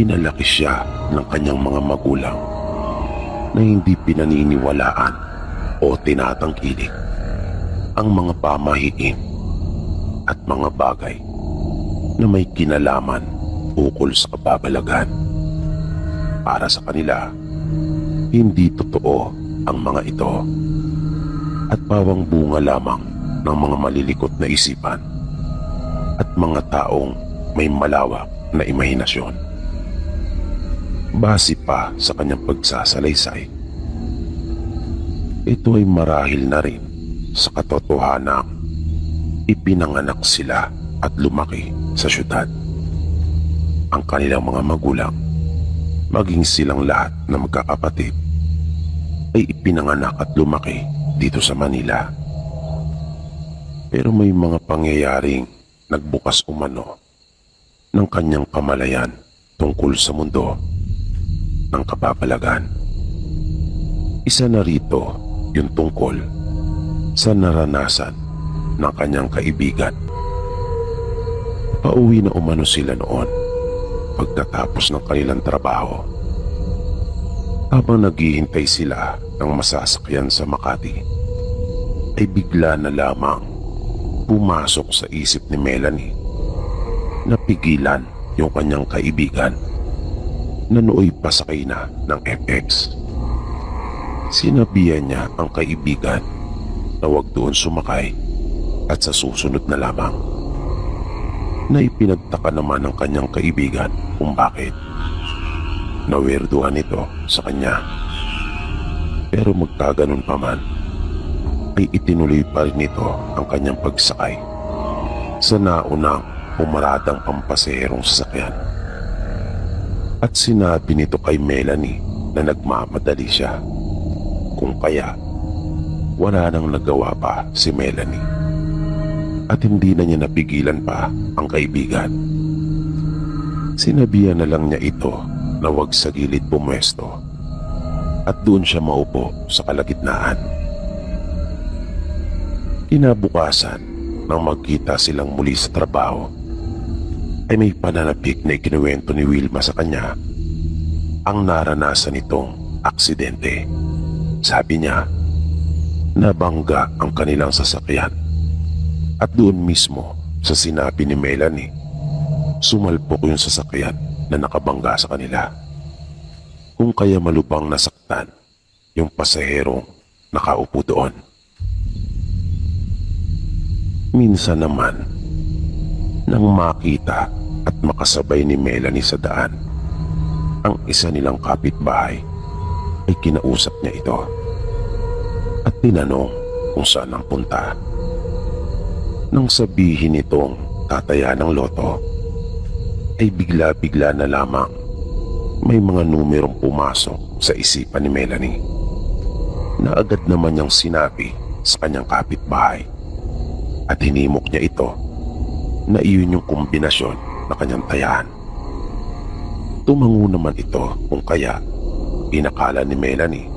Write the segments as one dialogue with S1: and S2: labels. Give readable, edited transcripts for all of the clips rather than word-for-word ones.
S1: Pinalaki siya ng kanyang mga magulang na hindi pinaniniwalaan o tinatangkilik ang mga pamahiin at mga bagay na may kinalaman ukol sa kababalagan. Para sa kanila, hindi totoo ang mga ito at pawang bunga lamang ng mga malilikot na isipan at mga taong may malawak na imahinasyon. Base pa sa kanyang pagsasalaysay, ito ay marahil na rin sa katotohanang ipinanganak sila at lumaki sa syudad. Ang kanilang mga magulang, maging silang lahat na magkakapatid, ay ipinanganak at lumaki dito sa Manila. Pero may mga pangyayaring nagbukas umano ng kanyang kamalayan tungkol sa mundo ng kababalagan. Isa na rito yung tungkol sa naranasan ng kanyang kaibigan. Pauwi na umano sila noon pagkatapos ng kanilang trabaho. Habang naghihintay sila ng masasakyan sa Makati, ay bigla na lamang pumasok sa isip ni Melanie na pigilan yung kanyang kaibigan na nooy pasakay na ng FX. Sinabihan niya ang kaibigan na huwag doon sumakay at sa susunod na lamang. Na ipinagtaka naman ng kanyang kaibigan kung bakit. Nawerduhan ito sa kanya. Pero magkaganon pa man, ay itinuloy pa rin ito ang kanyang pagsakay sa naunang pumaradang pampaseherong sasakyan. At sinabi nito kay Melanie na nagmamadali siya, kung kaya wala nang nagawa pa si Melanie at hindi na niya napigilan pa ang kaibigan. Sinabihan na lang niya ito na huwag sa gilid pumwesto at doon siya maupo sa kalagitnaan. Kinabukasan, nang magkita silang muli sa trabaho, ay may pananapik na ikinuwento ni Wilma sa kanya ang naranasan nitong aksidente. Sabi niya, nabangga ang kanilang sasakyan at doon mismo sa sinabi ni Melanie, sumalpok yung sasakyan na nakabangga sa kanila. Kung kaya malubhang nasaktan yung pasaherong nakaupo doon. Minsan naman, nang makita at makasabay ni Melanie sa daan ang isa nilang kapitbahay, ay kinausap niya ito at tinanong kung saan ang punta. Nang sabihin nitong tataya ng loto, ay bigla-bigla na lamang may mga numerong pumasok sa isipan ni Melanie na agad naman niyang sinabi sa kanyang kapitbahay at hinimok niya ito na iyon yung kombinasyon na kanyang tayaan. Tumango naman ito kung kaya inakala ni Melanie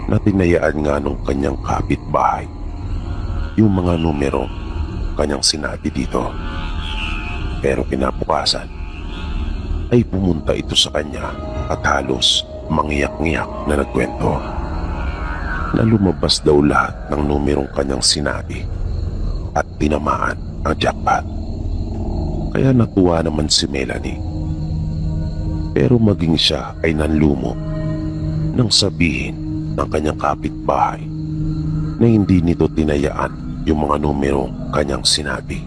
S1: na tinayaan nga nung kanyang kapitbahay yung mga numero kanyang sinabi dito. Pero kinabukasan ay pumunta ito sa kanya at halos mangiyak-ngiyak na nagkwento na lumabas daw lahat ng numerong kanyang sinabi at tinamaan ang jackpot. Kaya natuwa naman si Melanie. Pero maging siya ay nanlumo nang sabihin ng kanyang kapitbahay na hindi nito tinayaan yung mga numerong kanyang sinabi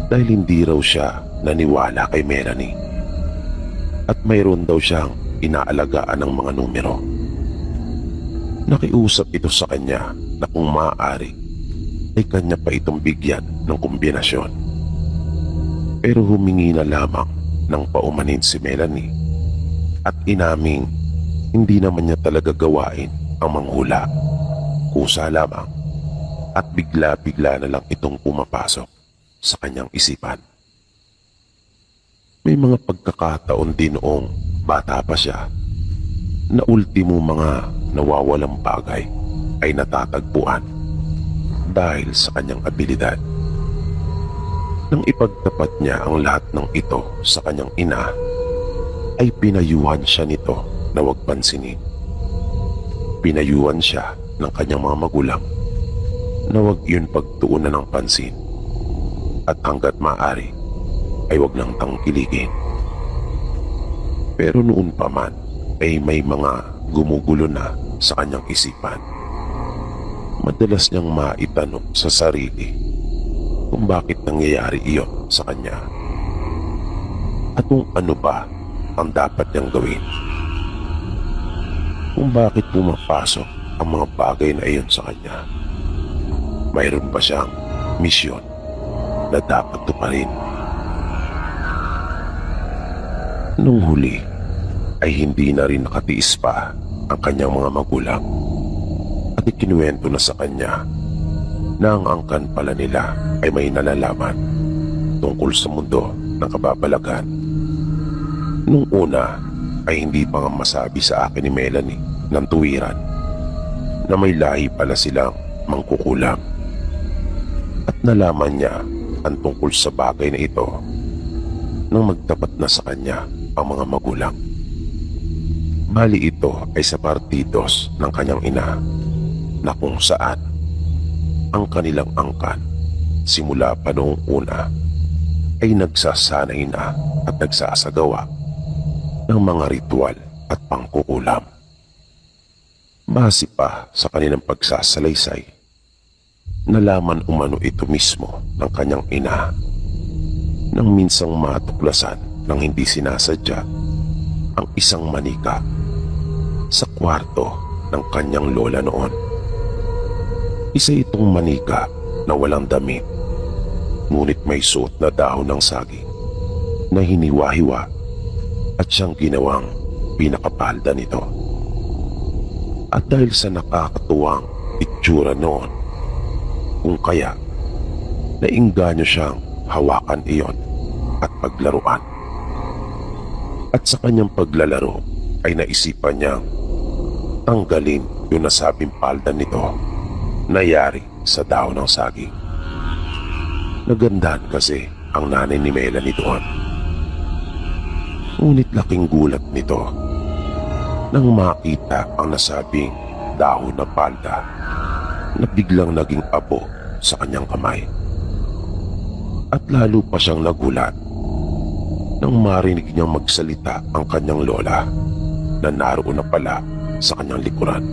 S1: dahil hindi raw siya naniwala kay Melanie at mayroon daw siyang inaalagaan ng mga numero. Nakiusap ito sa kanya na kung maaari ay kanya pa itong bigyan ng kombinasyon. Pero humingi na lamang ng paumanin si Melanie at inaming hindi naman niya talaga gawain ang manghula. Kusa lamang at bigla-bigla na lang itong pumapasok sa kanyang isipan. May mga pagkakataon din noong bata pa siya na ultimo mga nawawalang bagay ay natatagpuan dahil sa kanyang abilidad. Nang ipagtapat niya ang lahat ng ito sa kanyang ina, ay pinayuhan siya nito na huwag pansinin. Pinayuhan siya ng kanyang mga magulang na huwag yun pagtuunan ng pansin at hanggat maaari ay huwag nang tangkiligin. Pero noon pa man ay may mga gumugulo na sa kanyang isipan. Madalas niyang maitanong sa sarili kung bakit nangyayari iyon sa kanya at kung ano ba ang dapat niyang gawin. Kung bakit pumapasok ang mga bagay na iyon sa kanya. Mayroon pa siyang misyon na dapat tuparin. Nung huli ay hindi na rin nakatiis pa ang kanyang mga magulang at ikinuwento na sa kanya na ang angkan pala nila ay may nalalaman tungkol sa mundo ng kababalagan. Nung una ay hindi pa nga masabi sa akin ni Melanie ng tuwiran na may lahi pala silang mangkukulam at nalaman niya ang tungkol sa bagay na ito nang magtapat na sa kanya ang mga magulang. Bali ito ay sa partidos ng kanyang ina na kung saan ang kanilang angkan simula pa noong una ay nagsasanay na at nagsasagawa ng mga ritual at pangkukulam. Base pa sa kanilang pagsasalaysay, nalaman umano ito mismo ng kanyang ina nang minsang matuklasan ng hindi sinasadya ang isang manika sa kwarto ng kanyang lola noon. Isa itong manika na walang damit, ngunit may suot na dahon ng saging na hiniwa-hiwa at siyang ginawang pinakapalda nito. At dahil sa nakakatuwang itsura noon, kung kaya nainganyo siyang hawakan iyon at paglaruan. At sa kanyang paglalaro ay naisipan niyang tanggalin yung nasabing palda nito na yari sa dahon ng saging. Nagandahan kasi ang nanay ni Melanie doon. Ngunit laking gulat nito nang makita ang nasabing dahon na palda na biglang naging abo sa kanyang kamay. At lalo pa siyang nagulat nang marinig niyang magsalita ang kanyang lola na naroon na pala sa kanyang likuran,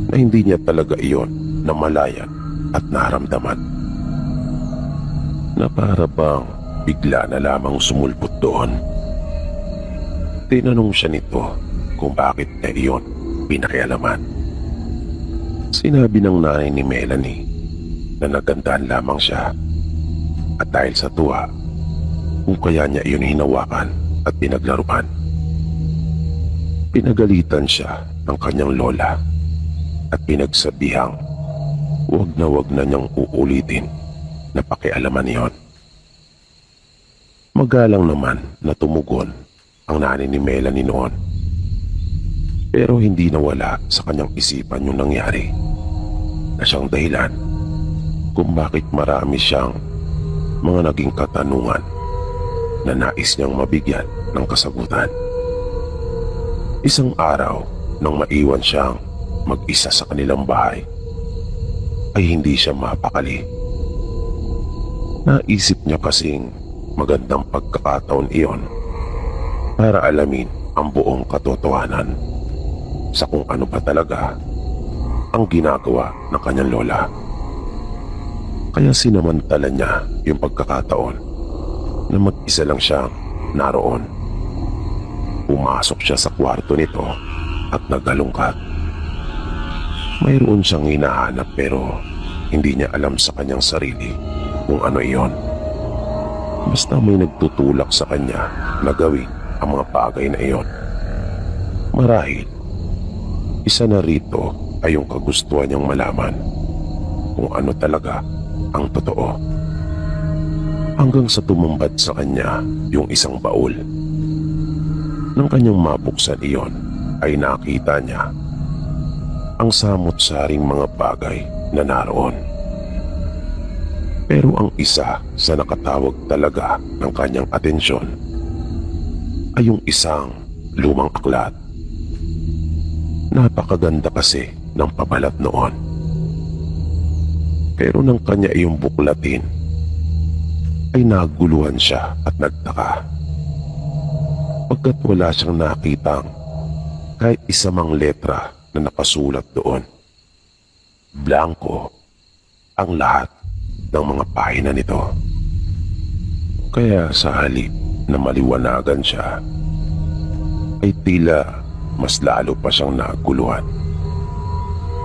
S1: na hindi niya talaga iyon namalayan at naramdaman, na para bang bigla na lamang sumulpot doon. Tinanong siya nito kung bakit na iyon pinakialaman. Sinabi ng nanay ni Melanie na nagandahan lamang siya at dahil sa tuwa kung kaya niya iyon hinawakan at pinaglaruan. Pinagalitan siya ng kanyang lola at pinagsabihang wag na niyang uulitin na pakialaman iyon. Magalang naman na tumugon ang nanay ni Melanie noon, pero hindi nawala sa kanyang isipan yung nangyari na siyang dahilan kung bakit marami siyang mga naging katanungan na nais niyang mabigyan ng kasagutan. Isang araw nang maiwan siyang mag-isa sa kanilang bahay ay hindi siya mapakali. Naisip niya kasing magandang pagkakataon iyon para alamin ang buong katotohanan sa kung ano pa talaga ang ginagawa ng kanyang lola. Kaya sinamantala niya yung pagkakataon na mag-isa lang siyang naroon. Pumasok siya sa kwarto nito at naghalungkat. Mayroon siyang hinahanap pero hindi niya alam sa kanyang sarili kung ano iyon. Basta may nagtutulak sa kanya na gawin ang mga bagay na iyon. Marahil, isa na rito ay yung kagustuhan niyang malaman kung ano talaga ang totoo. Hanggang sa tumambad sa kanya yung isang baul. Nang kanyang mabuksan iyon ay nakita niya ang samot-saring mga bagay na naroon. Pero ang isa sa nakatawag talaga ng kanyang atensyon ay yung isang lumang aklat. Napakaganda kasi ng pabalat noon. Pero nang kanya iyong buklatin, ay naguluhan siya at nagtaka. Pagkat wala siyang nakitang kahit isa mang letra na nakasulat doon. Blanko ang lahat ng mga pahina nito. Kaya sa halip na maliwanagan siya, ay tila mas lalo pa siyang naguluhan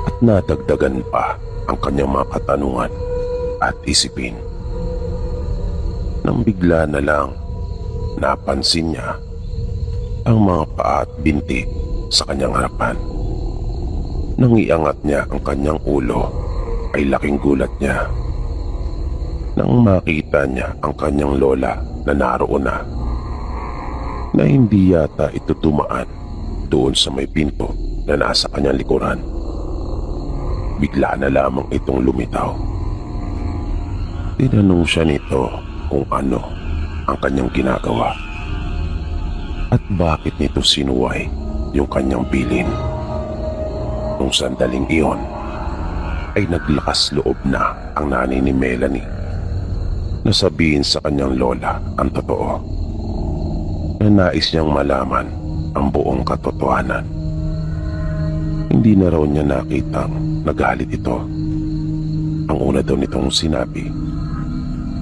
S1: at nadagdagan pa ang kanyang mga katanungan at isipin. Nang bigla na lang napansin niya ang mga paa at binti sa kanyang harapan. Nang iangat niya ang kanyang ulo, ay laking gulat niya nang makita niya ang kanyang lola na naroon na hindi yata ito tumaan doon sa may pinto na nasa kanyang likuran. Bigla na lamang itong lumitaw. Tinanong siya nito kung ano ang kanyang ginagawa at bakit nito sinuway yung kanyang bilin. Nung sandaling iyon ay naglakas loob na ang nanay ni Melanie na sabihin sa kanyang lola ang totoo, na nais niyang malaman ang buong katotohanan. Hindi na raw niya nakitang nagalit ito. Ang una daw nitong sinabi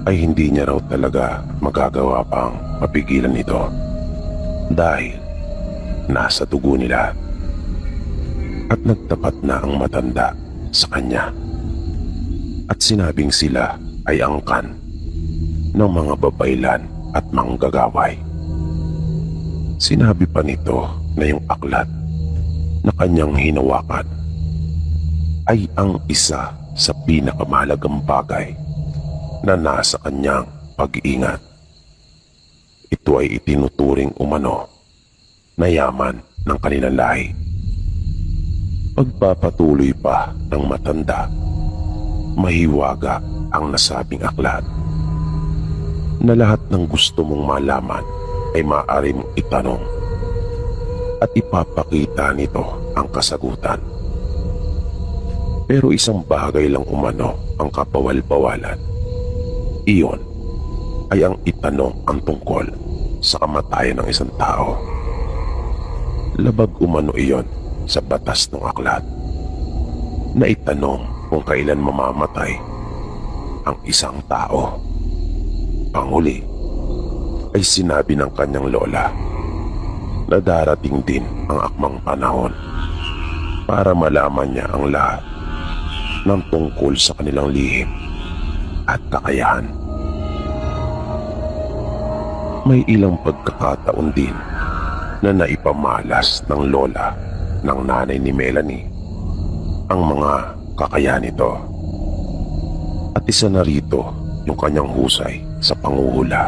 S1: ay hindi niya raw talaga magagawa pang mapigilan ito dahil nasa dugo nila. At nagtapat na ang matanda sa kanya at sinabing sila ay angkan ng mga babaylan at manggagaway. Sinabi pa nito na yung aklat na kanyang hinawakan ay ang isa sa pinakamahalagang bagay na nasa kanyang pag-iingat. Ito ay itinuturing umano na yaman ng kanilang lahi. Pagpapatuloy pa ng matanda, mahiwaga ang nasabing aklat na lahat ng gusto mong malaman ay maaari mong itanong at ipapakita nito ang kasagutan. Pero isang bagay lang umano ang kapawal-bawalan. Iyon ay ang itanong ang tungkol sa kamatayan ng isang tao. Labag umano iyon sa batas ng aklat na itanong kung kailan mamamatay ang isang tao. Panghuli ay sinabi ng kanyang lola na darating din ang akmang panahon para malaman niya ang lahat ng tungkol sa kanilang lihim at kakayahan. May ilang pagkakataon din na naipamalas ng lola ng nanay ni Melanie ang mga kakayahan nito. At isa na rito yung kanyang husay sa panghuhula.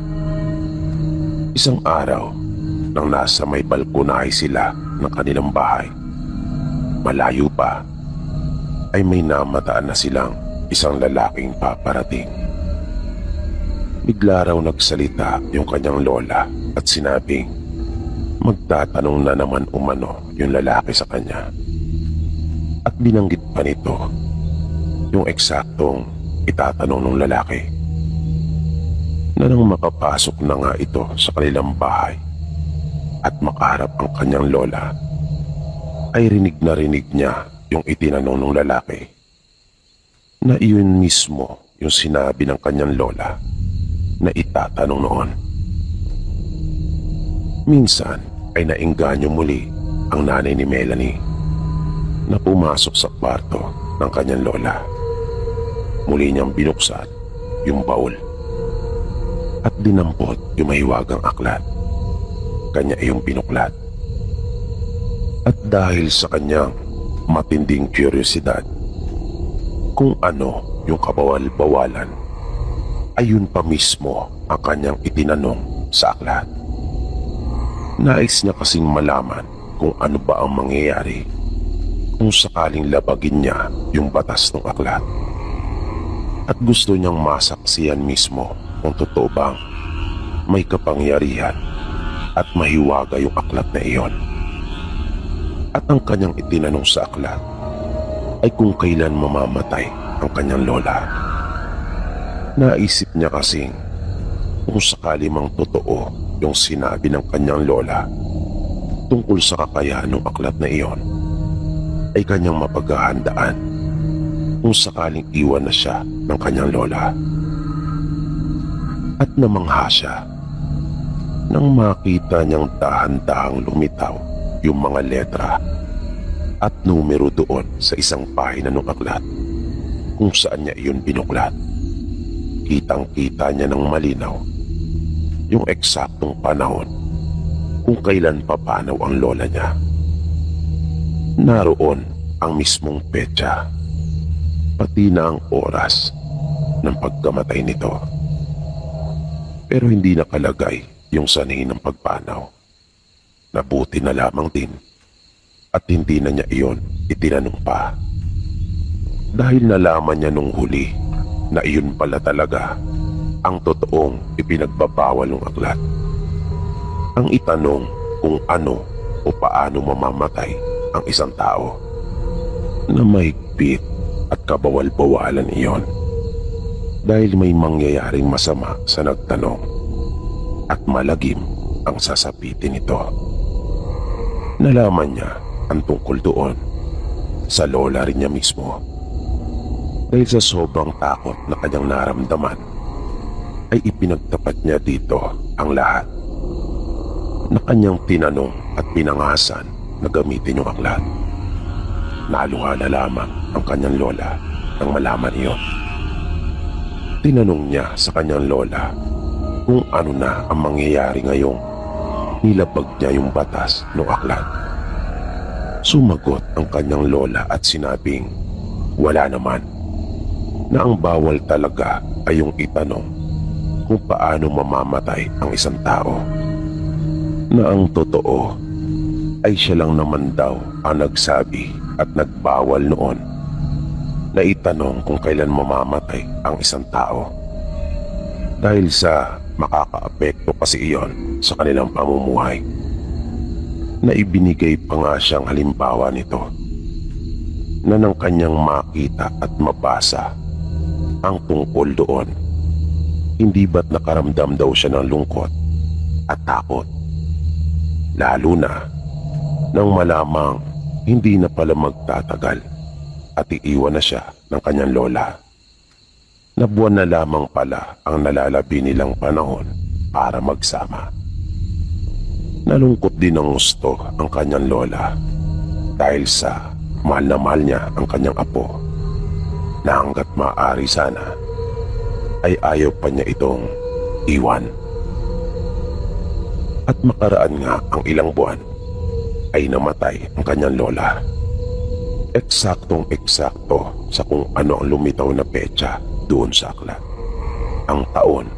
S1: Isang araw nang nasa may balkonahe sila ng kanilang bahay, malayo pa ay may namataan na silang isang lalaking paparating. Bigla raw nagsalita yung kanyang lola at sinabing magtatanong na naman umano yung lalaki sa kanya. At binanggit pa nito yung eksaktong itatanong ng lalaki, na nang makapasok na nga ito sa kanilang bahay at makaharap ang kanyang lola, ay rinig niya yung itinanong ng lalaki, na iyon mismo yung sinabi ng kanyang lola na itatanong noon. Minsan ay naengganyo muli ang nanay ni Melanie na pumasok sa kwarto ng kanyang lola. Muli niyang binuksan yung baul at dinampot yung mahiwagang aklat. Kanya iyong pinuklat. At dahil sa kanyang matinding kuryosidad kung ano yung kabawal-bawalan, ayun pa mismo ang kanyang itinanong sa aklat. Nais niya kasing malaman kung ano ba ang mangyayari kung sakaling labagin niya yung batas ng aklat. At gusto niyang masaksiyan mismo kung totoo bang may kapangyarihan at mahiwaga yung aklat na iyon. At ang kanyang itinanong sa aklat ay kung kailan mamamatay ang kanyang lola. Naisip niya kasing kung sakali mang totoo yung sinabi ng kanyang lola tungkol sa kakayahan ng aklat na iyon, ay kanyang mapaghahandaan kung sakaling iwan na siya ng kanyang lola. At namangha siya nang makita niyang dahan-dahang lumitaw yung mga letra at numero doon sa isang pahina ng aklat kung saan niya iyon binuklat. Kitang-kita niya ng malinaw yung eksaktong panahon kung kailan papanaw ang lola niya. Naroon ang mismong petsa, pati na ang oras ng pagkamatay nito. Pero hindi nakalagay yung sanhi ng pagpanaw. Nabuti na lamang din at hindi na niya iyon itinanong pa. Dahil nalaman niya nung huli na iyon pala talaga ang totoong ipinagbabawal ng aklat. Ang itanong kung ano o paano mamamatay ang isang tao, na mahigpit at kabawal-bawalan iyon dahil may mangyayaring masama sa nagtanong at malagim ang sasapitin nito. Nalaman niya ang tungkol doon sa lola rin niya mismo dahil sa sobrang takot na kanyang naramdaman ay ipinagtapat niya dito ang lahat na kanyang tinanong at pinangasan na gamitin yung aklat. Naluha na lamang ang kanyang lola nang malaman iyon. Tinanong niya sa kanyang lola kung ano na ang mangyayari ngayong nilabag niya yung batas ng aklat. Sumagot ang kanyang lola at sinabing wala naman, na ang bawal talaga ay yung itanong kung paano mamamatay ang isang tao, na ang totoo ay siya lang naman daw ang nagsabi at nagbawal noon na itanong kung kailan mamamatay ang isang tao, dahil sa makakaapekto kasi iyon sa kanilang pamumuhay. Na ibinigay pa nga siyang halimbawa nito na nang kanyang makita at mabasa ang tungkol doon, hindi ba't nakaramdam daw siya ng lungkot at takot, lalo na nang malamang hindi na pala magtatagal at iiwan na siya ng kanyang lola, na buwan na lamang pala ang nalalabi nilang panahon para magsama. Nalungkot din ng gusto ang kanyang lola dahil sa mahal na mahal niya ang kanyang apo, na hanggat maaari sana ay ayaw pa niya itong iwan. At makaraan nga ang ilang buwan ay namatay ang kanyang lola. Eksaktong-eksakto sa kung ano ang lumitaw na petsa doon sa aklat, ang taon,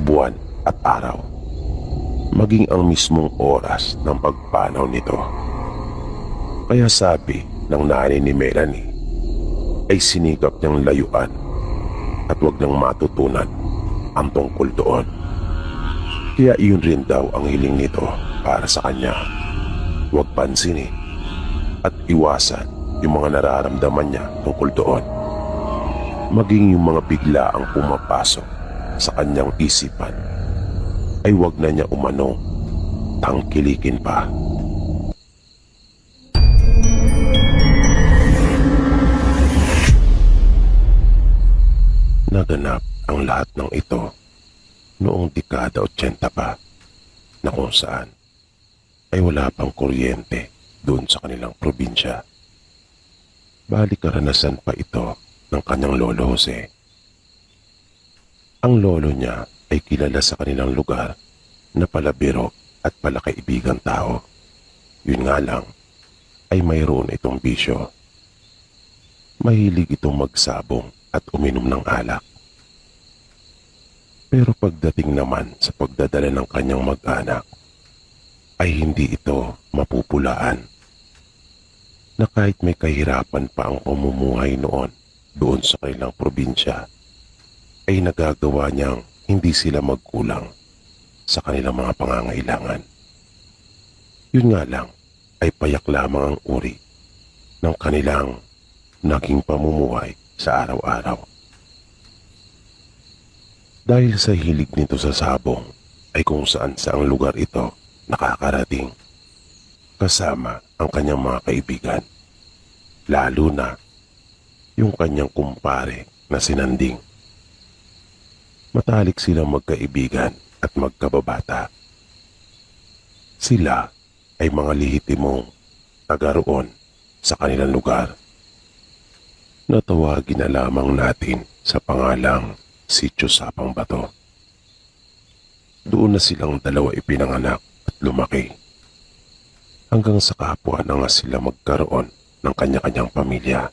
S1: buwan at araw, maging ang mismong oras ng pagpanaw nito. Kaya sabi ng nanay ni Melanie ay sinikap niyang layuan at wag nang matutunan ang tungkol doon. Kaya iyon rin daw ang hiling nito para sa kanya. Huwag pansinin at iwasan yung mga nararamdaman niya tungkol doon, maging yung mga bigla ang pumapasok sa kanyang isipan ay wag na niya umanong tangkilikin pa. Naganap ang lahat ng ito noong dekada 80 pa, na kung saan ay wala pang kuryente doon sa kanilang probinsya. Bali karanasan pa ito ng kanyang lolo Jose. Ang lolo niya ay kilala sa kanilang lugar na palabiro at palakaibigang tao. Yun nga lang ay mayroon itong bisyo. Mahilig itong magsabong at uminom ng alak. Pero pagdating naman sa pagdadala ng kanyang mag-anak, ay hindi ito mapupulaan. Na kahit may kahirapan pa ang pamumuhay noon doon sa kanilang probinsya, ay nagagawa niyang hindi sila magkulang sa kanilang mga pangangailangan. Yun nga lang ay payak lamang ang uri ng kanilang naging pamumuhay sa araw-araw. Dahil sa hilig nito sa sabong ay kung saan saang lugar ito nakakarating kasama ang kanyang mga kaibigan, lalo na yung kanyang kumpare na si Nanding. Matalik silang magkaibigan at magkababata. Sila ay mga lihitimong taga roon sa kanilang lugar. Natawagin na lamang natin sa pangalang Sitio Sapang Bato. Doon na silang dalawa ipinanganak at lumaki. Hanggang sa kapwa na nga sila magkaroon ng kanya-kanyang pamilya.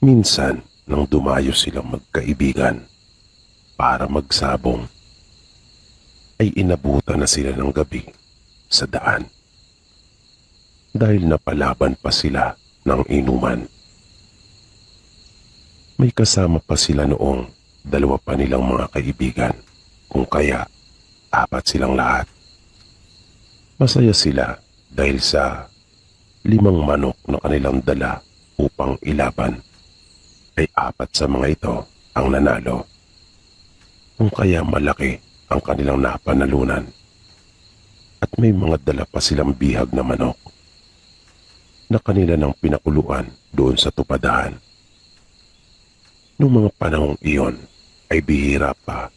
S1: Minsan, nang dumayo silang magkaibigan para magsabong, ay inabutan na sila ng gabi sa daan. Dahil napalaban pa sila ng inuman. May kasama pa sila noong dalawa pa nilang mga kaibigan, kung kaya 4 silang lahat. Masaya sila dahil sa 5 manok na kanilang dala upang ilaban, ay 4 sa mga ito ang nanalo. Kung kaya malaki ang kanilang napanalunan. At may mga dala pa silang bihag na manok na kanila nang pinakuluan doon sa tupadahan. Noong mga panahong iyon ay bihira pa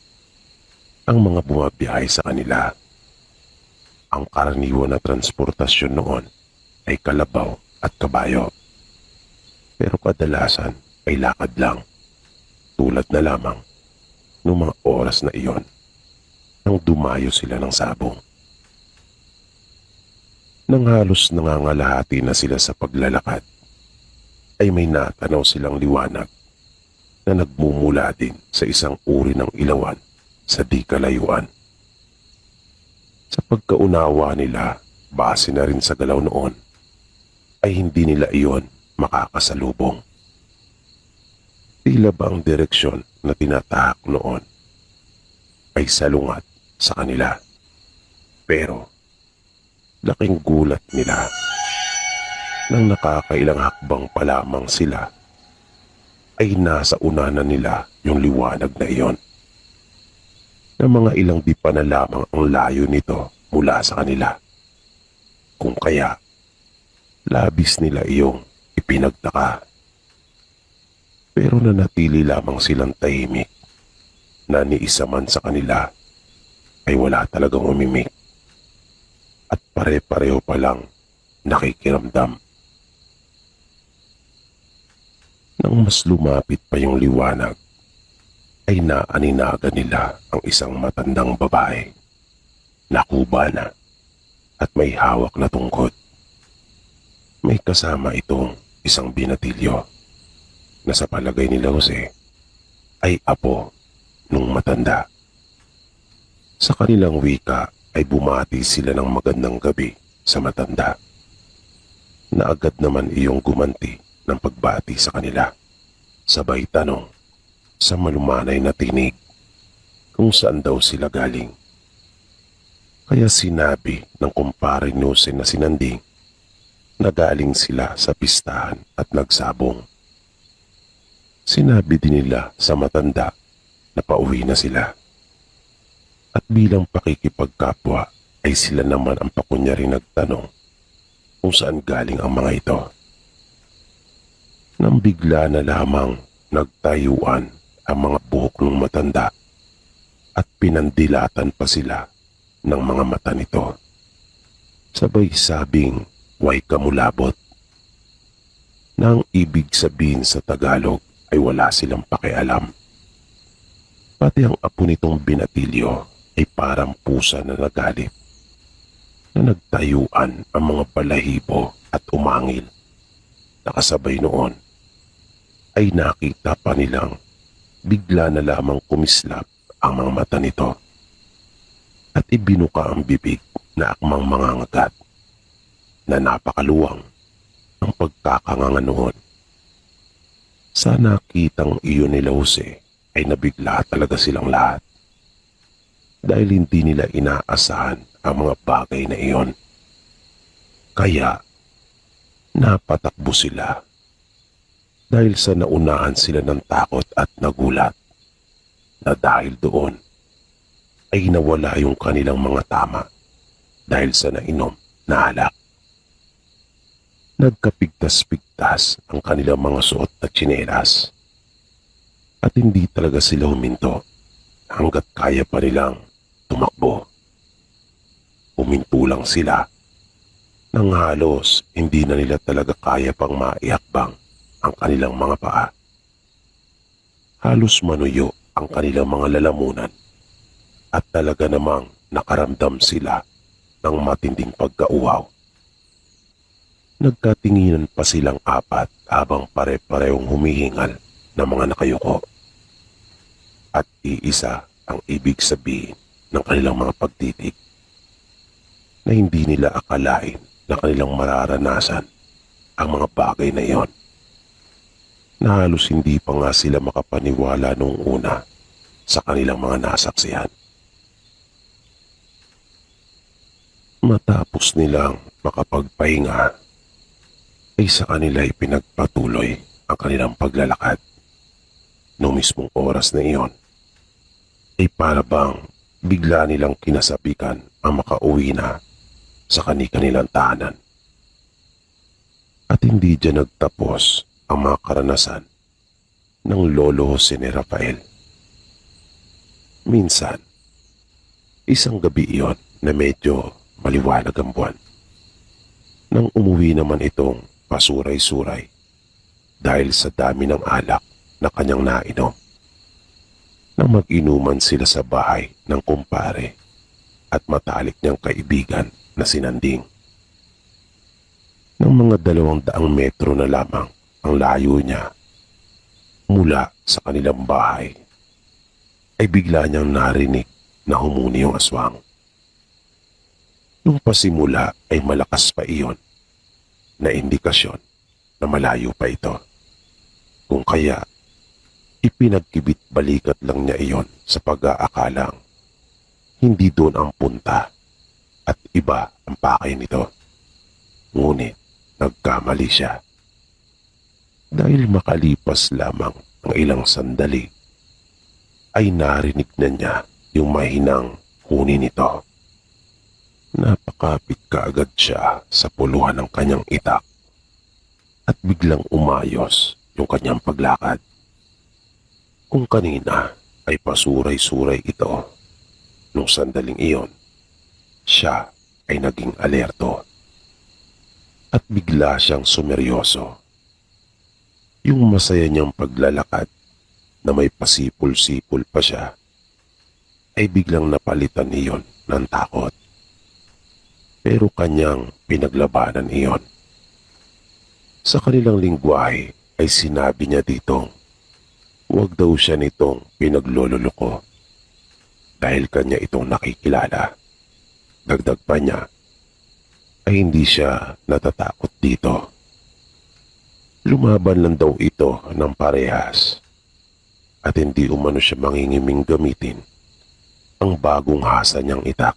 S1: ang mga bumabiyahe sa kanila. Ang karaniwan na transportasyon noon ay kalabaw at kabayo. Pero kadalasan ay lakad lang, tulad na lamang noong mga oras na iyon nang dumayo sila ng sabong. Nang halos nangangalahati na sila sa paglalakad, ay may natanaw silang liwanag na nagmumula din sa isang uri ng ilawan sa di kalayuan. Sa pagkaunawa nila, base na rin sa galaw noon, ay hindi nila iyon makakasalubong. Tila ba ang direksyon na tinatahak noon ay salungat sa kanila. Pero laking gulat nila nang nakakailang hakbang pa lamang sila ay nasa unanan nila yung liwanag na iyon. Na mga ilang di pa na lamang ang layo nito mula sa kanila. Kung kaya, labis nila iyong ipinagtaka. Pero nanatili lamang silang tahimik na ni isa man sa kanila ay wala talagang umimik. At pare-pareho pa lang nakikiramdam. Nang mas lumapit pa yung liwanag, ay naaninaga nila ang isang matandang babae na kubana at may hawak na tungkod. May kasama itong isang binatilyo na sa palagay nila Jose ay apo nung matanda. Sa kanilang wika ay bumati sila ng magandang gabi sa matanda, na agad naman iyong gumanti ng pagbati sa kanila. Sabay tanong sa malumanay na tinig kung saan daw sila galing. Kaya sinabi ng kumpare ni Jose na si Nanding na galing sila sa pistahan at nagsabong. Sinabi din nila sa matanda na pauwi na sila. At bilang pakikipagkapwa ay sila naman ang pakunyaring nagtanong kung saan galing ang mga ito. Nang bigla na lamang nagtayuan ang mga buhok ng matanda at pinandilatan pa sila ng mga mata nito. Sabay sabing, "Way kamulabot." Na ang ibig sabihin sa Tagalog ay wala silang pakialam. Pati ang apo nitong binatilyo ay parang pusa na nagalit, na nagtayuan ang mga balahibo at umangil. Nakasabay noon ay nakita pa nilang bigla na lamang kumislap ang mga mata nito at ibinuka ang bibig na akmang mangangagat na napakaluwang ang pagkakanganga noon. Sa nakitang iyon nila Jose ay nabigla talaga silang lahat. dahil hindi nila inaasahan ang mga bagay na iyon. Kaya napatakbo sila dahil sa naunahan sila ng takot at nagulat na dahil doon ay nawala yung kanilang mga tama dahil sa nainom na alak. Nagkapigtas-pigtas ang kanilang mga suot na tsinelas at hindi talaga sila huminto hanggat kaya pa nilang tumakbo. Huminto lang sila nang halos hindi na nila talaga kaya pang maiakbang ang kanilang mga paa. Halos manuyo ang kanilang mga lalamunan at talaga namang nakaramdam sila ng matinding pagkauhaw. Nagkatinginan pa silang apat habang pare-parehong humihingal na mga nakayuko. At iisa ang ibig sabihin ng kanilang mga pagtitig na hindi nila akalain na kanilang mararanasan ang mga bagay na iyon. Na halos hindi pa nga sila makapaniwala noong una sa kanilang mga nasaksihan. Matapos nilang makapagpahinga, ay sa kanila ipinagpatuloy ang kanilang paglalakad. Noong mismong oras na iyon, ay para bang bigla nilang kinasabikan ang makauwi na sa kani-kanilang tahanan. At hindi dyan nagtapos ang mga karanasan ng Lolo Jose ni Rafael. Minsan, isang gabi iyon na medyo maliwanag ang buwan, nang umuwi naman itong pasuray-suray dahil sa dami ng alak na kanyang nainom. Nang mag-inuman sila sa bahay ng kumpare at matalik niyang kaibigan na si Nanding. Ng mga 200 metro na lamang ang layo niya mula sa kanilang bahay, ay bigla niyang narinig na humuni yung aswang. Nung pasimula ay malakas pa iyon na indikasyon na malayo pa ito. Kung kaya, ipinagkibit balikat lang niya iyon sa pag-aakalang hindi doon ang punta at iba ang pakay nito. Ngunit nagkamali siya. Dahil makalipas lamang ang ilang sandali, ay narinig na niya yung mahinang huni nito. Napakapit kaagad siya sa puluhan ng kanyang itak at biglang umayos yung kanyang paglakad. Kung kanina ay pasuray-suray ito, nung sandaling iyon, siya ay naging alerto at bigla siyang sumeryoso. Yung masaya niyang paglalakad na may pasipul-sipul pa siya, ay biglang napalitan niyon ng takot. Pero kanyang pinaglabanan iyon. Sa kanilang lingwahe ay sinabi niya ditong huwag daw siya nitong pinaglololoko dahil kanya itong nakikilala. Dagdag pa niya ay hindi siya natatakot dito. Lumaban lang daw ito ng parehas at hindi umano siya mangingiming gamitin ang bagong hasa niyang itak.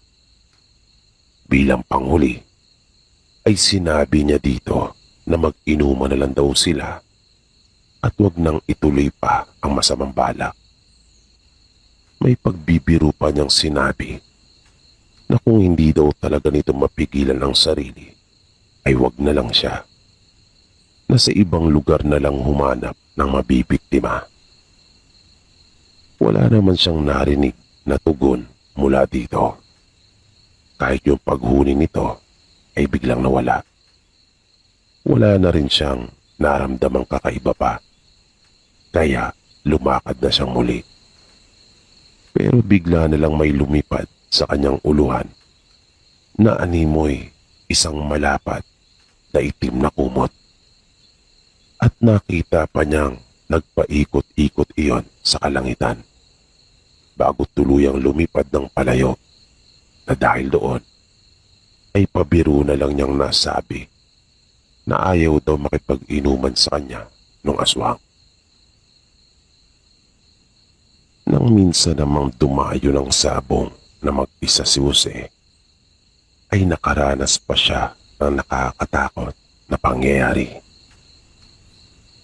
S1: Bilang panghuli, ay sinabi niya dito na mag-inuman na lang daw sila at wag nang ituloy pa ang masamang balak. May pagbibiro pa niyang sinabi na kung hindi daw talaga nito mapigilan ang sarili, ay wag na lang siya. Na sa ibang lugar na lang humanap ng mabibiktima. Wala naman siyang narinig na tugon mula dito. Kahit yung paghuni nito ay biglang nawala. Wala na rin siyang naramdamang kakaiba pa. Kaya lumakad na siyang muli. Pero bigla na lang may lumipad sa kanyang uluhan na animoy isang malapat na itim na kumot. At nakita pa niyang nagpaikot-ikot iyon sa kalangitan bago tuluyang lumipad ng palayo. Na dahil doon, ay pabiro na lang niyang nasabi na ayaw daw makipag-inuman sa kanya ng aswang. Nang minsan namang dumayo ng sabong na mag-isa si Jose, ay nakaranas pa siya ng nakakatakot na pangyayari.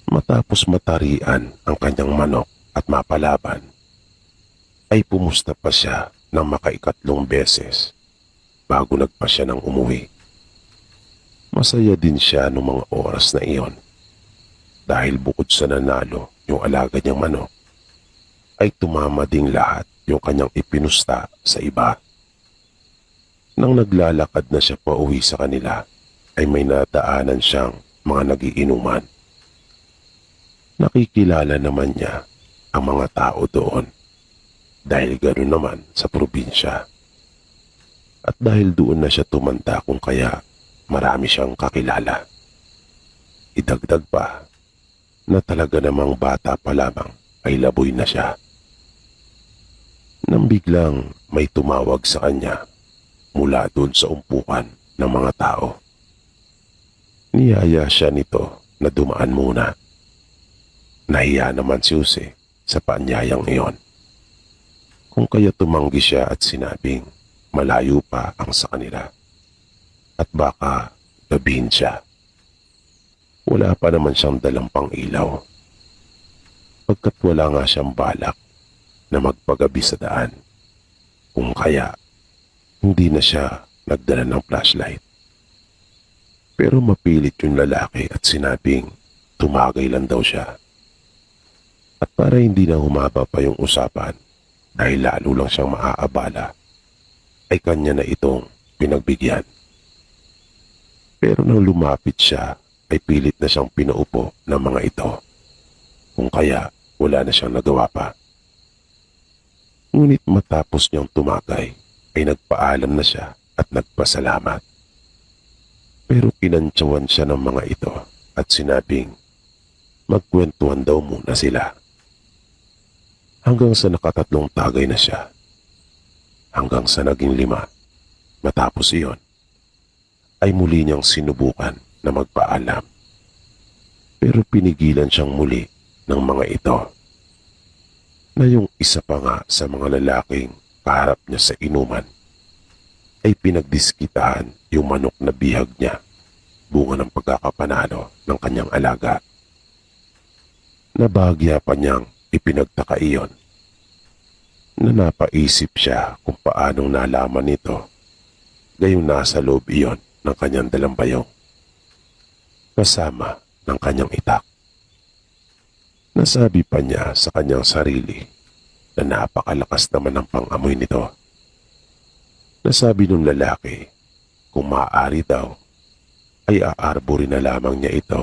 S1: Matapos matarian ang kanyang manok at mapalaban, ay pumusta pa siya ng makaikatlong beses bago nagpa siya ng umuwi. Masaya din siya noong mga oras na iyon dahil bukod sa nanalo yung alaga niyang manok, ay tumama ding lahat yung kanyang ipinusta sa iba. Nang naglalakad na siya pa uwi sa kanila, ay may nadaanan siyang mga nagiinuman. Nakikilala naman niya ang mga tao doon dahil gano'n naman sa probinsya. At dahil doon na siya tumanda kung kaya marami siyang kakilala. Idagdag pa na talaga namang bata pa lamang ay laboy na siya. Nang biglang may tumawag sa kanya mula doon sa umpukan ng mga tao. Niyaya siya nito na dumaan muna. Nahiya naman si Jose sa paanyayang iyon. Kung kaya tumanggi siya at sinabing malayo pa ang sa kanila at baka gabihin siya. Wala pa naman siyang dalang pang ilaw. Pagkat wala nga siyang balak na magpagabi sa daan. Kung kaya, hindi na siya nagdala ng flashlight. Pero mapilit yung lalaki at sinabing tumagay lang daw siya. At para hindi na humaba pa yung usapan dahil lalo lang siyang maaabala, ay kanya na itong pinagbigyan. Pero nang lumapit siya, ay pilit na siyang pinaupo ng mga ito. Kung kaya, wala na siyang nagawa pa. Ngunit matapos niyang tumagay, ay nagpaalam na siya at nagpasalamat. Pero kinantsawan siya ng mga ito at sinabing magkwentuhan daw muna sila. Hanggang sa nakatatlong tagay na siya. Hanggang sa naging 5. Matapos iyon, ay muli niyang sinubukan na magpaalam. Pero pinigilan siyang muli ng mga ito. Na yung isa pa nga sa mga lalaking kaharap niya sa inuman ay pinagdiskitahan yung manok na bihag niya, bunga ng pagkakapanalo ng kanyang alaga. Nabahagya pa niyang ipinagtaka iyon na napaisip siya kung paanong nalaman nito gayong nasa loob iyon ng kanyang dalambayong kasama ng kanyang itak. Nasabi pa niya sa kanyang sarili na napakalakas naman ng pang-amoy nito. Nasabi nung lalaki kung maaari daw ay aarborin na lamang niya ito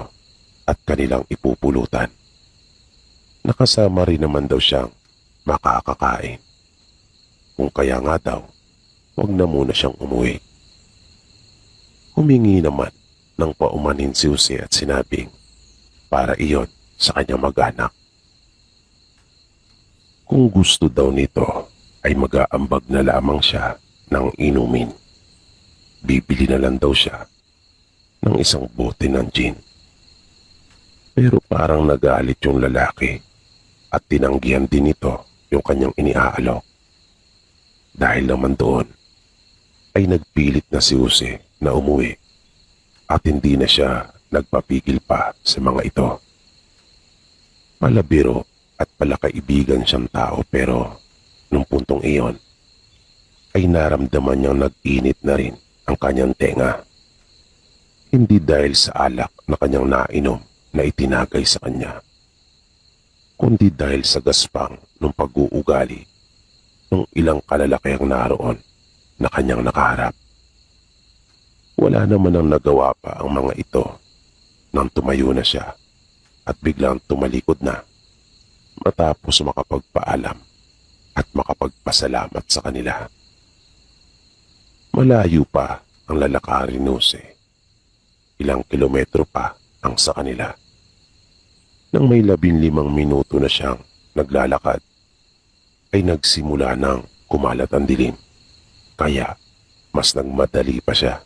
S1: at kanilang ipupulutan. Nakasama rin naman daw siyang makakakain. Kung kaya nga daw, wag na muna siyang umuwi. Humingi naman ng paumanhin si Jose at sinabing para iyon sa kanyang mag-anak. Kung gusto daw nito ay mag-aambag na lamang siya ng inumin. Bibili na lang daw siya ng isang bote ng gin. Pero parang nagalit yung lalaki at tinanggihan din nito yung kanyang iniaalok. Dahil naman doon ay nagpilit na si Jose na umuwi at hindi na siya nagpapigil pa sa mga ito. Palabiro at palakaibigan siyang tao pero nung puntong iyon ay naramdaman niyang nag-init na rin ang kanyang tenga. Hindi dahil sa alak na kanyang nainom na itinagay sa kanya, kundi dahil sa gaspang ng pag-uugali ng ilang kalalakihang naroon na kanyang nakaharap. Wala naman ang nagawa pa ang mga ito nang tumayo na siya at biglang tumalikod na matapos makapagpaalam at makapagpasalamat sa kanila. Malayo pa ang lalakarin ni Jose. Ilang kilometro pa ang sa kanila. Nang may 15 minuto na siyang naglalakad, ay nagsimula ng kumalat ang dilim. Kaya mas nagmadali pa siya.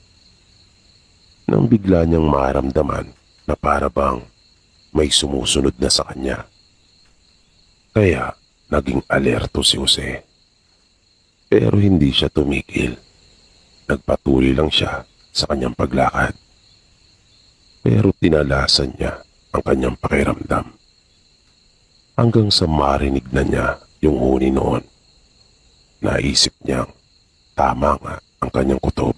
S1: Nang bigla niyang maramdaman na para bang may sumusunod na sa kanya. Kaya naging alerto si Jose. Pero hindi siya tumigil. Nagpatuloy lang siya sa kanyang paglakad. Pero tinalasan niya ang kanyang pakiramdam. Hanggang sa marinig na niya yung huni noon. Naisip niyang tama nga ang kanyang kutob.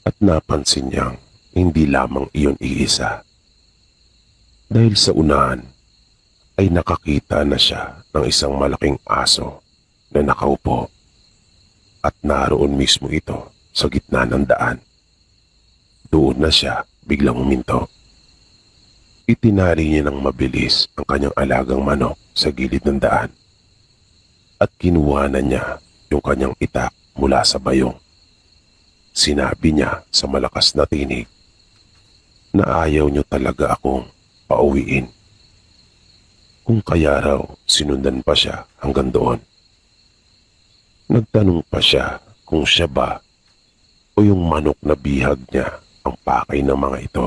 S1: At napansin niyang hindi lamang iyon iisa. Dahil sa unahan ay nakakita na siya ng isang malaking aso na nakaupo. At naroon mismo ito sa gitna ng daan. Doon na siya biglang huminto. Itinali niya ng mabilis ang kanyang alagang manok sa gilid ng daan. At kinuha na niya yung kanyang itak mula sa bayong. Sinabi niya sa malakas na tinig na ayaw niyo talaga akong pauwiin. Kung kaya raw sinundan pa siya hanggang doon. Nagtanong pa siya kung siya ba o yung manok na bihag niya ang pakay ng mga ito.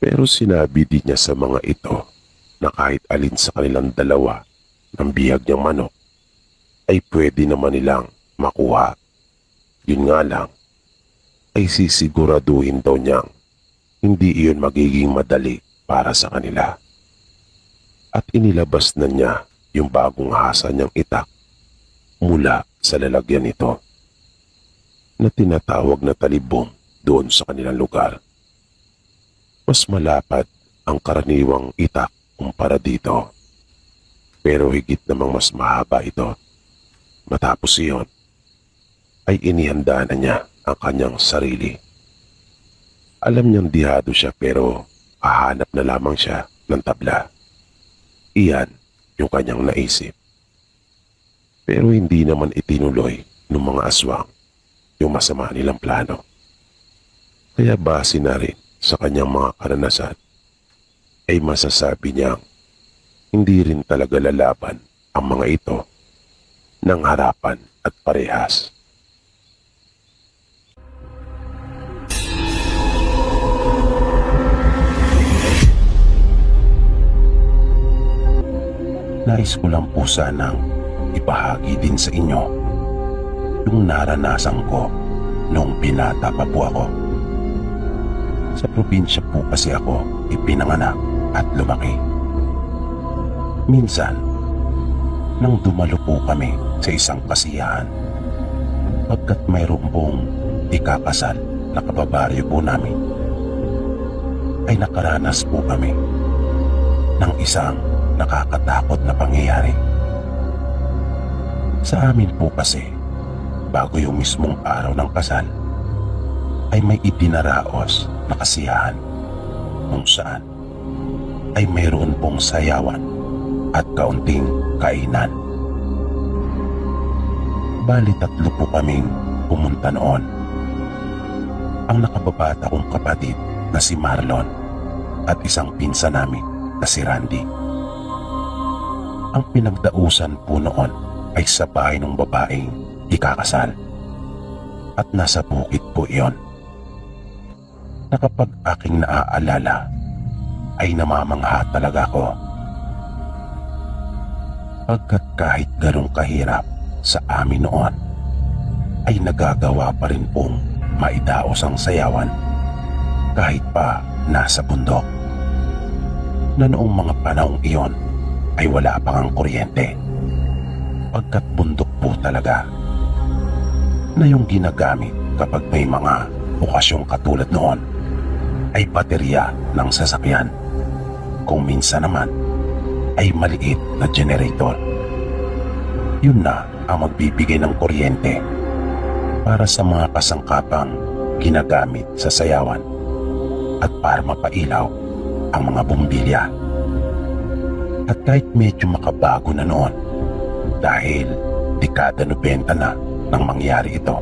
S1: Pero sinabi din niya sa mga ito na kahit alin sa kanilang dalawa ng bihag niyang manok ay pwede naman nilang makuha. Yun nga lang ay sisiguraduhin daw niyang hindi iyon magiging madali para sa kanila. At inilabas na niya yung bagong hasa niyang itak mula sa lalagyan nito na tinatawag na talibong doon sa kanilang lugar. Mas malapad ang karaniwang itak kumpara dito, pero higit namang mas mahaba ito. Matapos iyon ay inihanda na niya ang kanyang sarili. Alam niyang dihado siya pero hahanap na lamang siya ng tabla. Iyan yung kanyang naisip. Pero hindi naman itinuloy ng mga aswang yung masama nilang plano. Kaya base na rin sa kanyang mga karanasan ay masasabi niyang hindi rin talaga lalaban ang mga ito ng harapan at parehas. Nais ko lang po sanang ibahagi din sa inyo yung naranasan ko noong binata pa po ako. Sa probinsya po kasi ako ipinanganak at lumaki. Minsan, nang dumalo po kami sa isang kasiyahan, pagkat mayroon pong ikakasal na kababaryo po namin, ay nakaranas po kami ng isang nakakatakot na pangyayari. Sa amin po kasi, bago yung mismong araw ng kasal, ay may itinaraos na kasiyahan kung saan ay mayroon pong sayawan at kaunting kainan. Bali 3 po kaming pumunta noon. Ang nakababata kong kapatid na si Marlon at isang pinsan namin na si Randy. Ang pinagdausan po noon ay sa bahay ng babaeng ikakasal. At nasa bukid po iyon. Na kapag aking naaalala, ay namamangha talaga ako. Pagkat kahit ganong kahirap sa amin noon, ay nagagawa pa rin pong maidaos ang sayawan kahit pa nasa bundok. Na noong mga panahong iyon ay wala pang ang kuryente. Pagkat bundok po talaga na yung ginagamit kapag may mga okasyong katulad noon ay baterya ng sasakyan. Kung minsan naman ay maliit na generator. Yun na ang magbibigay ng kuryente para sa mga kasangkapang ginagamit sa sayawan at para mapailaw ang mga bumbilya. At kahit medyo makabago na noon dahil dekada 90 na nang mangyari ito,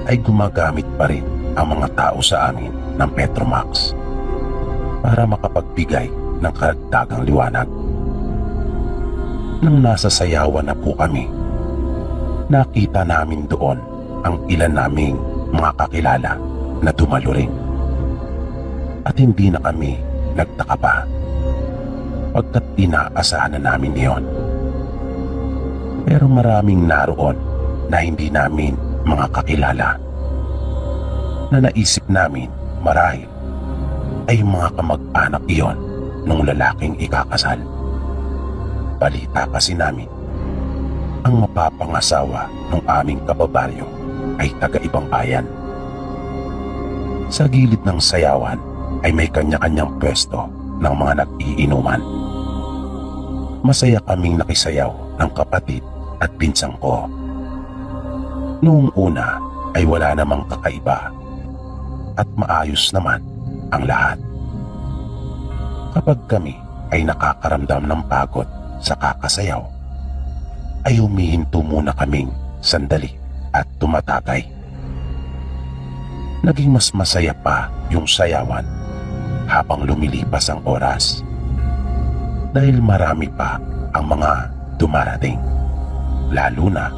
S1: ay gumagamit pa rin ang mga tao sa amin ng Petromax para makapagbigay ng karagdagang liwanag. Nang nasa sayawan na po kami, nakita namin doon ang ilan naming mga kakilala na dumalo rin. At hindi na kami nagtaka pa pagkat inaasahan na namin iyon. Pero maraming naroon na hindi namin mga kakilala, na naisip namin marahil ay mga kamag-anak iyon nung lalaking ikakasal. Balita kasi namin, ang mapapangasawa ng aming kababaryo ay taga-ibang bayan. Sa gilid ng sayawan ay may kanya-kanyang pwesto ng mga nag-iinuman. Masaya kaming nakisayaw ng kapatid at pinsang ko. Noong una ay wala namang kakaiba at maayos naman ang lahat. Kapag kami ay nakakaramdam ng pagod sa kakasayaw, ay humihinto muna kaming sandali at tumatagay. Naging mas masaya pa yung sayawan habang lumilipas ang oras, dahil marami pa ang mga dumarating, lalo na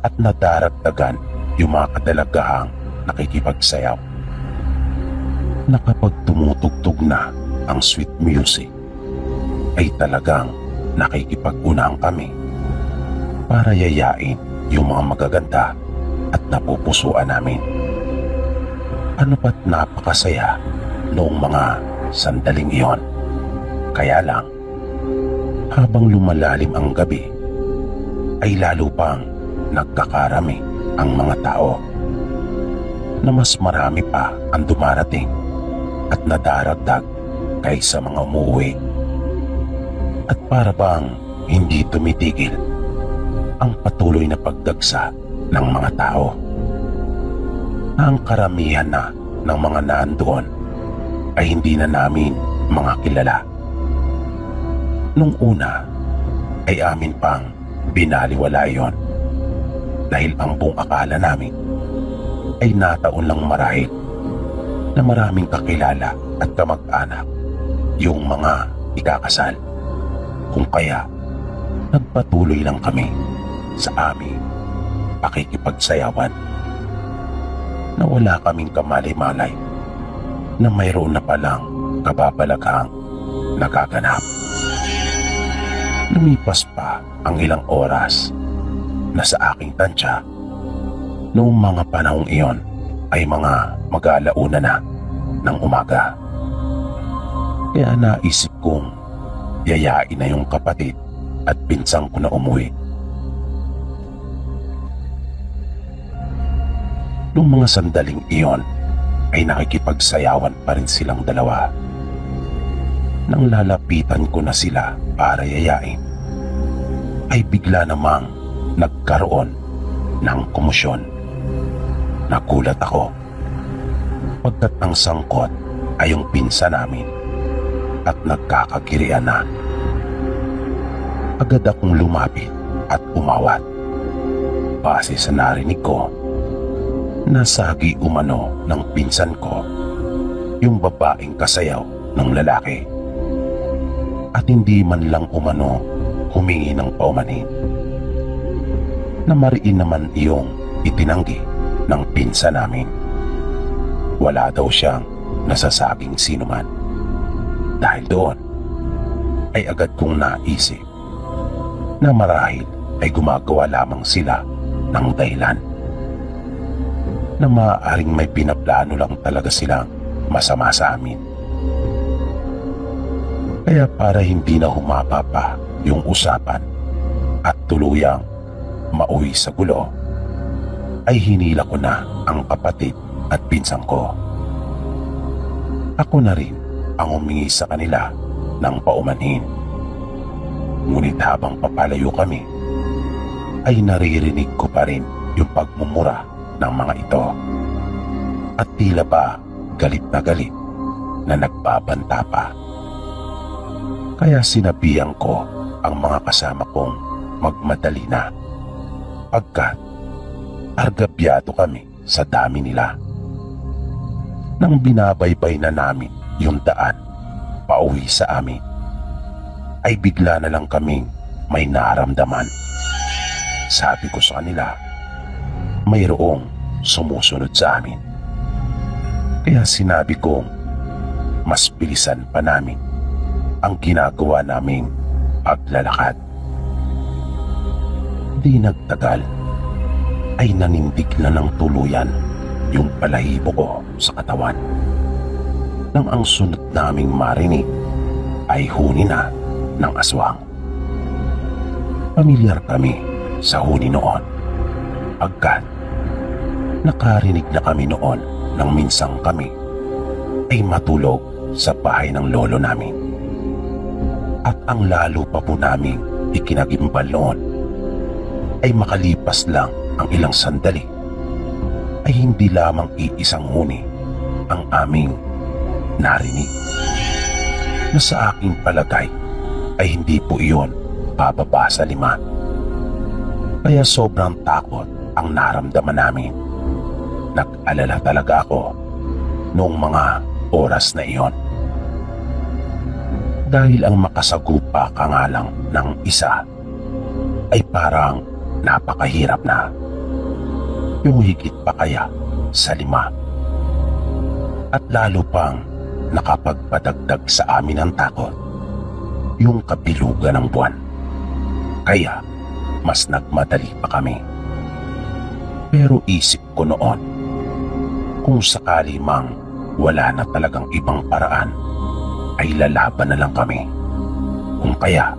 S1: at nadaragdagan yung mga kadalagahang nakikipagsayaw, na kapag tumutugtog na ang sweet music ay talagang nakikipag-unahan kami para yayain yung mga magaganda at napupusuan namin. Ano pa't napakasaya noong mga sandaling iyon. Kaya lang, habang lumalalim ang gabi, ay lalo pang nagkakarami ang mga tao, na mas marami pa ang dumarating at nadaragdag kaysa mga umuwi. At para bang hindi tumitigil ang patuloy na pagdagsa ng mga tao, na ang karamihan na ng mga nandoon ay hindi na namin mga kilala. Nung una ay amin pang binaliwala yon, dahil ang buong akala namin ay nataon lang marahil na maraming kakilala at kamag-anak yung mga ikakasal. Kung kaya nagpatuloy lang kami sa aming pakikipagsayawan, na wala kaming kamalay-malay na mayroon na palang kababalaghang nagaganap. Lumipas pa ang ilang oras na sa aking tansya, noong mga panahong iyon ay mga mag-aalauna na ng umaga. Kaya naisip kong yayain na yung kapatid at pinsang ko na umuwi. Noong mga sandaling iyon ay nakikipagsayawan pa rin silang dalawa. Nang lalapitan ko na sila para yayain, ay bigla namang nagkaroon ng komosyon. Nagulat ako pagkat ang sangkot ay yung pinsa namin at nagkakagirian na. Agad akong lumapit at umawat. Base sa narinig ko, nasagi umano ng pinsan ko yung babaeng kasayaw ng lalaki, at hindi man lang umano humingi ng paumanhin. Na mariin naman iyong itinanggi ng pinsan namin. Wala daw siyang nasasabing sinuman. Dahil doon ay agad kong naisip na marahil ay gumagawa lamang sila ng dahilan, na maaaring may pinaplano lang talaga silang masama sa amin. Kaya para hindi na humaba pa yung usapan at tuluyang mauwi sa gulo, ay hinila ko na ang kapatid at pinsang ko. Ako na rin ang humingi sa kanila ng paumanhin. Ngunit habang papalayo kami, ay naririnig ko pa rin yung pagmumura ng mga ito, at tila ba galit na nagbabanta pa. Kaya sinabihan ko ang mga kasama kong magmadali na, pagkat argabyado kami sa dami nila. Nang binabaybay na namin yung daan pauwi sa amin, ay bigla na lang kaming may naramdaman. Sabi ko sa kanila, mayroong sumusunod sa amin. Kaya sinabi kong mas bilisan pa namin ang ginagawa naming paglalakad. Di nagtagal ay nanindig na ng tuluyan yung balahibo ko sa katawan. Nang ang sunod naming marinig ay huni na ng aswang. Pamilyar kami sa huni noon, agkat nakarinig na kami noon nang minsang kami ay matulog sa bahay ng lolo namin. At ang lalo pa po naming ikinagimbal noon ay makalipas lang ang ilang sandali ay hindi lamang iisang huni ang aming narinig, na sa aking palagay ay hindi po iyon bababa sa 5. Kaya sobrang takot ang naramdaman namin. Nag-alala talaga ako noong mga oras na iyon. Dahil ang makasagupa ka nga lang ng isa ay parang napakahirap na. Yung higit pa kaya sa 5. At lalo pang nakapagpadagdag sa amin ng takot yung kabilugan ng buwan. Kaya mas nagmadali pa kami. Pero isip ko noon, kung sakali mang wala na talagang ibang paraan, ay lalaban na lang kami. Kung kaya,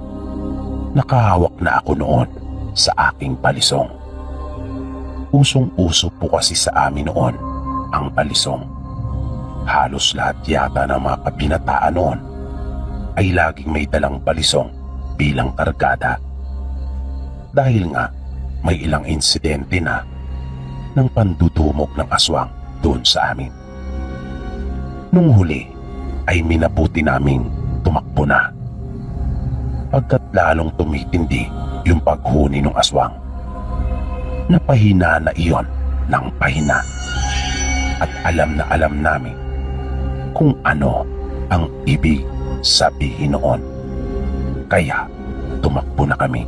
S1: nakahawak na ako noon sa aking palisong. Usong-uso po kasi sa amin noon ang palisong. Halos lahat yata ng mga kabinataan noon ay laging may dalang palisong bilang kargada. Dahil nga may ilang insidente na ng pandudumog ng aswang doon sa amin. Nung huli ay minabuti naming tumakbo na, pagkat lalong tumitindi yung paghuni ng aswang. Napahina na iyon ng pahina, at alam na alam namin kung ano ang ibig sabihin noon. Kaya tumakbo na kami.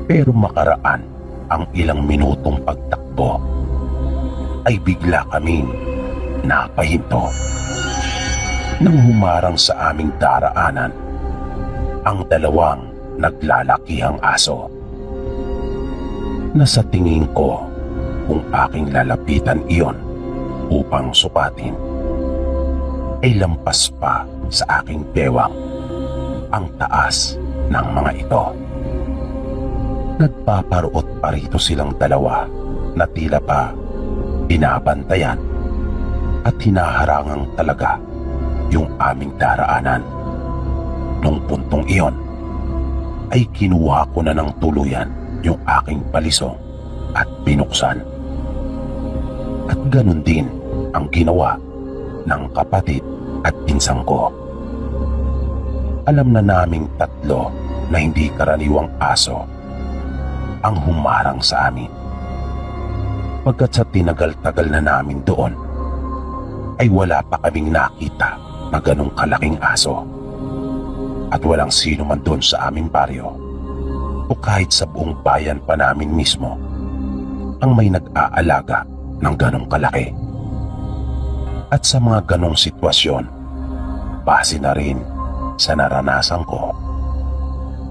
S1: Pero makaraan ang ilang minutong pagtakbo ay bigla kaming napahinto nang humarang sa aming daraanan ang dalawang naglalakihang aso, na sa tingin ko kung aking lalapitan iyon upang sukatin ay lampas pa sa aking bewang ang taas ng mga ito. Nagpaparuot pa rito silang dalawa na tila pa binabantayan at hinaharangang talaga yung aming daraanan. Nung puntong iyon ay kinuha ko na ng tuluyan yung aking palisong at binuksan. At ganun din ang ginawa ng kapatid at pinsang ko. Alam na naming tatlo na hindi karaniwang aso ang humarang sa amin. Pagkat sa tinagal-tagal na namin doon ay wala pa kaming nakita na ganong kalaking aso. At walang sino man doon sa aming baryo o kahit sa buong bayan pa namin mismo ang may nag-aalaga ng ganong kalaki. At sa mga ganong sitwasyon, base na rin sa naranasan ko,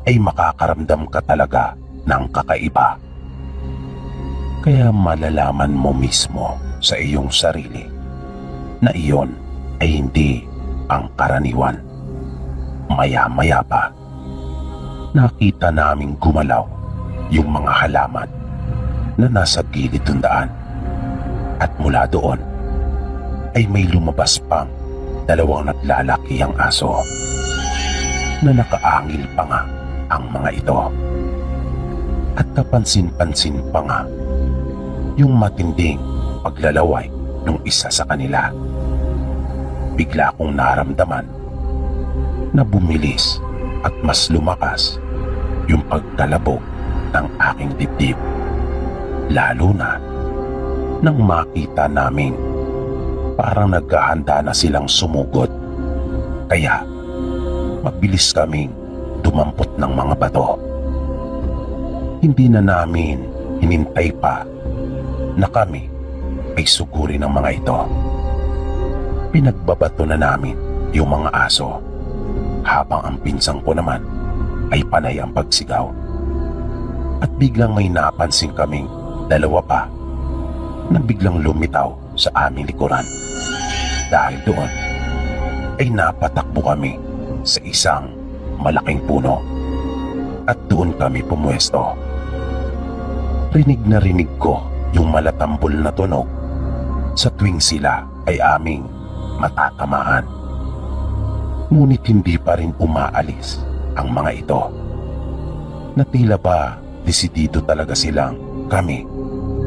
S1: ay makakaramdam ka talaga ng kakaiba. Kaya malalaman mo mismo sa iyong sarili na iyon ay hindi ang karaniwan. Maya-maya pa, nakita naming gumalaw yung mga halaman na nasa gilid ng daan. At mula doon ay may lumabas pang dalawang naglalakihang aso na nakaangil pa nga ang mga ito. At kapansin-pansin pa nga yung matinding paglalaway ng isa sa kanila. Bigla kong naramdaman na bumilis at mas lumakas yung pagkalabog ng aking dibdib. Lalo na nang makita namin parang naghahanda na silang sumugod. Kaya mabilis kaming dumampot ng mga bato. Hindi na namin hinintay pa na kami ay sugurin ng mga ito. Pinagbabato na namin yung mga aso, habang ang pinsang ko naman ay panay ang pagsigaw. At biglang may napansin kaming dalawa pa na biglang lumitaw sa aming likuran. Dahil doon ay napatakbo kami sa isang malaking puno at doon kami pumwesto. Rinig na rinig ko yung malatambol na tunog sa tuwing sila ay aming matatamaan. Ngunit hindi pa rin umaalis ang mga ito, na tila ba desidido talaga silang kami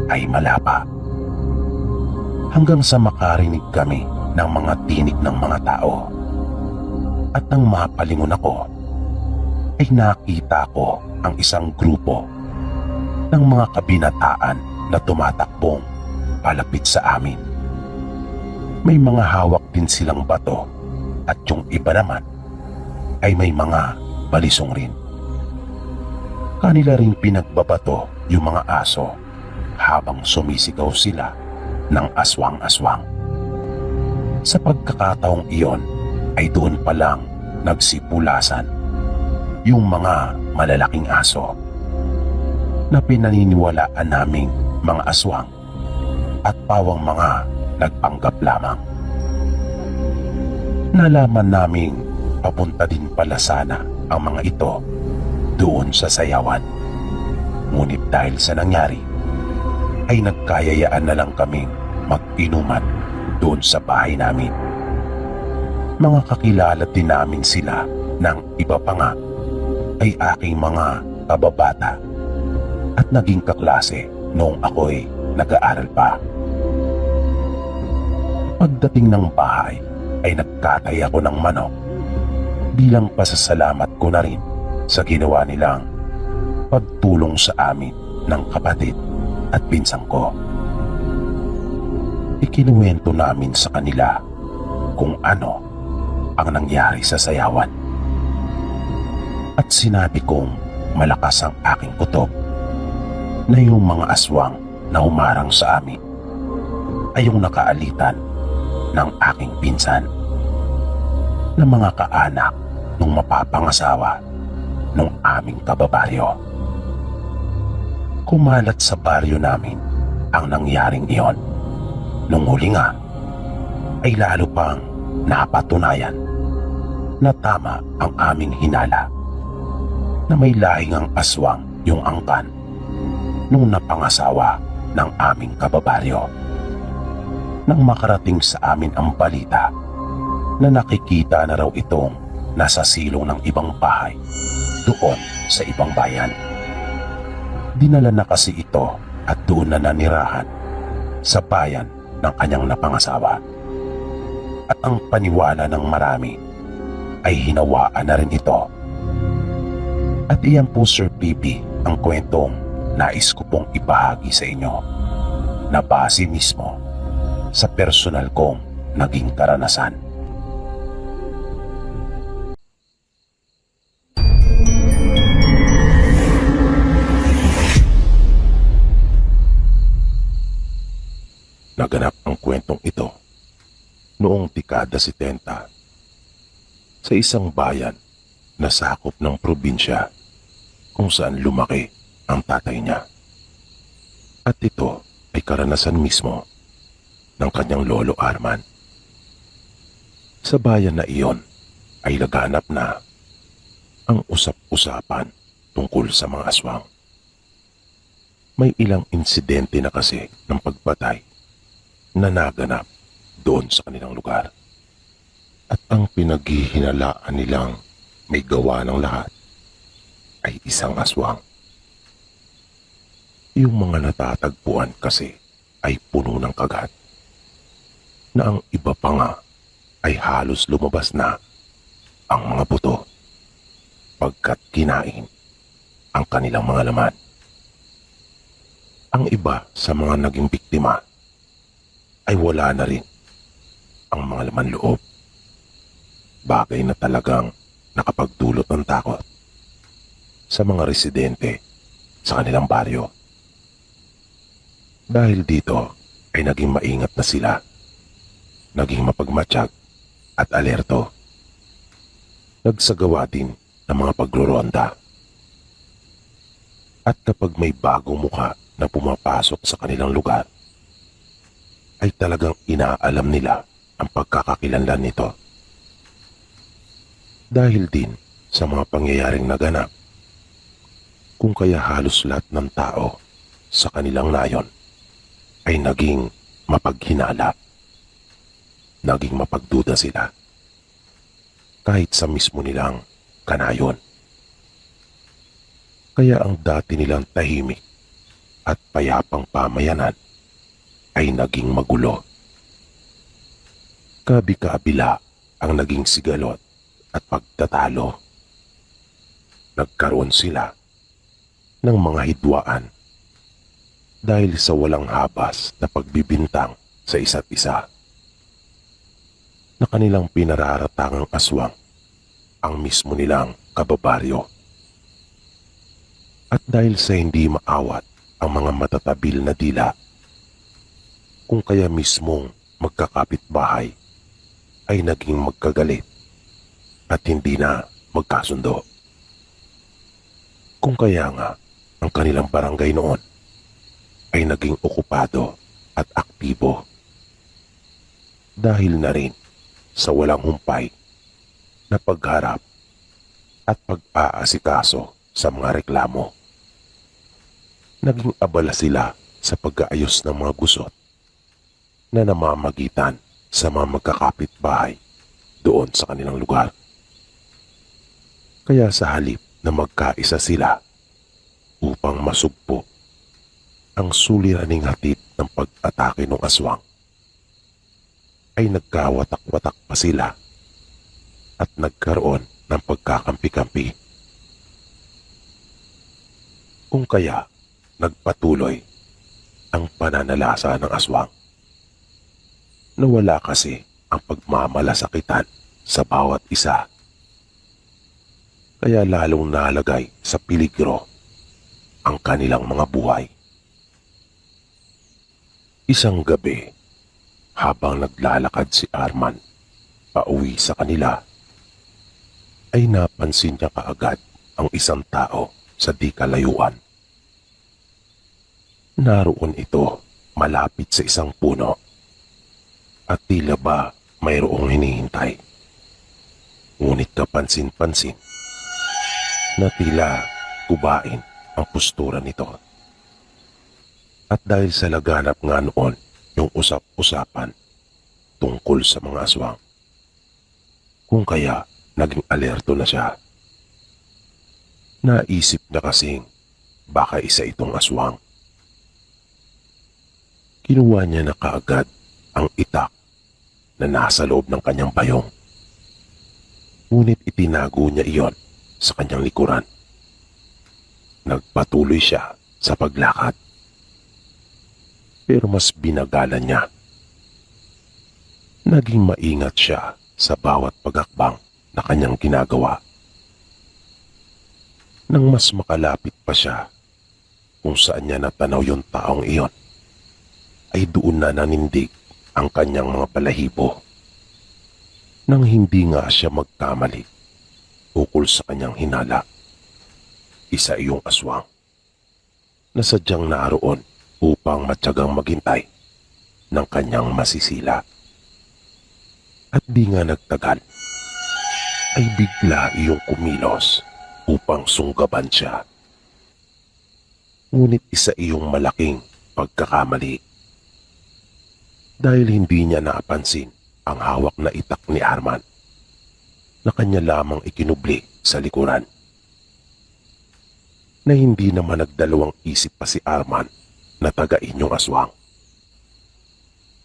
S1: ay malapa. Hanggang sa makarinig kami ng mga tinig ng mga tao. At nang mapalingon ako, ay nakita ko ang isang grupo ng mga kabinataan na tumatakbong palapit sa amin. May mga hawak din silang bato at yung iba naman ay may mga balisong rin. Kanila rin pinagbabato yung mga aso habang sumisigaw sila ng aswang-aswang. Sa pagkakataong iyon ay doon pa lang nagsipulasan yung mga malalaking aso na pinaniniwalaan naming mga aswang at pawang mga nagpanggap lamang. Nalaman naming papunta din pala sana ang mga ito doon sa sayawan. Ngunit dahil sa nangyari, ay nagkayayaan na lang kaming mag-inuman doon sa bahay namin. Mga kakilala din namin sila ng iba pa nga ay aking mga kababata at naging kaklase noong ako'y nag-aaral pa. Pagdating ng bahay ay nagkatay ako ng manok bilang pasasalamat ko na rin sa ginawa nilang pagtulong sa amin ng kapatid at pinsang ko. Ikinuwento namin sa kanila kung ano ang nangyari sa sayawan. At sinabi kong malakas ang aking kutob na yung mga aswang na humarang sa amin ay yung nakaalitan ng aking pinsan na mga kaanak ng mapapangasawa ng aming kababaryo. Kumalat sa baryo namin ang nangyaring iyon. Nung huli nga, ay lalo pang napatunayan na tama ang aming hinala na may lahing ang aswang yung angkan nung napangasawa ng aming kababaryo. Nang makarating sa amin ang balita na nakikita na raw itong nasa silong ng ibang bahay doon sa ibang bayan. Dinala na kasi ito at doon na nanirahan sa bayan ng kanyang napangasawa. At ang paniwala ng marami ay hinawaan na rin ito. At iyan po, Sir Pipi, ang kwentong nais ko pong ibahagi sa inyo na base mismo sa personal kong naging karanasan. Naganap ang kwentong ito noong dekada 70 sa isang bayan na sakop ng probinsya kung saan lumaki ang tatay niya. At ito ay karanasan mismo ng kanyang lolo Arman. Sa bayan na iyon ay laganap na ang usap-usapan tungkol sa mga aswang. May ilang insidente na kasi ng pagpatay na naganap doon sa kanilang lugar. At ang pinaghihinalaan nilang may gawa ng lahat ay isang aswang. Yung mga natatagpuan kasi ay puno ng kagat, na ang iba pa nga ay halos lumabas na ang mga buto pagkat kinain ang kanilang mga laman. Ang iba sa mga naging biktima ay wala na rin ang mga laman loob. Bagay na talagang nakapagdulot ng takot sa mga residente sa kanilang baryo. Dahil dito ay naging maingat na sila, naging mapagmatsyag at alerto. Nagsagawa din ng mga pagruronda. At kapag may bagong muka na pumapasok sa kanilang lugar, ay talagang inaalam nila ang pagkakakilanlan nito. Dahil din sa mga pangyayaring naganap, kung kaya halos lahat ng tao sa kanilang nayon ay naging mapaghinala, naging mapagduda sila, kahit sa mismo nilang kanayon. Kaya ang dati nilang tahimik at payapang pamayanan ay naging magulo. Kabi-kabila ang naging sigalot at pagtatalo. Nagkaroon sila ng mga hidwaan dahil sa walang habas na pagbibintang sa isa't isa, na kanilang pinararatangang aswang ang mismo nilang kababaryo. At dahil sa hindi maawat ang mga matatabil na dila, kung kaya mismong magkakapitbahay ay naging magkagalit at hindi na magkasundo. Kung kaya nga ang kanilang barangay noon ay naging okupado at aktibo dahil na rin sa walang humpay na pagharap at pag-aasikaso sa mga reklamo. Naging abala sila sa pag-aayos ng mga gusot na namamagitan sa mga magkakapitbahay doon sa kanilang lugar. Kaya sa halip na magkaisa sila upang masugpo ang suliraning hatid ng pag-atake ng aswang, ay nagkawatak-watak pa sila at nagkaroon ng pagkakampi-kampi. Kung kaya nagpatuloy ang pananalasa ng aswang. Nawala kasi ang pagmamalasakitan sa bawat isa. Kaya lalong nalagay sa peligro ang kanilang mga buhay. Isang gabi, habang naglalakad si Arman pauwi sa kanila, ay napansin niya kaagad ang isang tao sa di kalayuan. Naroon ito malapit sa isang puno at tila ba mayroong hinihintay. Ngunit kapansin-pansin na tila kubain ang postura nito. At dahil sa laganap nga noon yung usap-usapan tungkol sa mga aswang, kung kaya naging alerto na siya. Naisip na kasing baka isa itong aswang. Kinuha niya na kaagad ang itak na nasa loob ng kanyang payong. Ngunit itinago niya iyon sa kanyang likuran. Nagpatuloy siya sa paglakad. Pero mas binagalan niya. Naging maingat siya sa bawat pagakbang na kanyang ginagawa. Nang mas makalapit pa siya kung saan niya natanaw yung taong iyon, ay doon na nanindig ang kanyang mga balahibo. Nang hindi nga siya magkamali ukol sa kanyang hinala, isa iyong aswang na sadyang naroon upang matyagang maghintay ng kanyang masisila. At di nga nagtagal, ay bigla iyong kumilos upang sunggaban siya. Ngunit isa iyong malaking pagkakamali. Dahil hindi niya napansin ang hawak na itak ni Arman na kanya lamang ikinubli sa likuran. Na hindi naman nagdalawang isip pa si Arman na tagain yung aswang.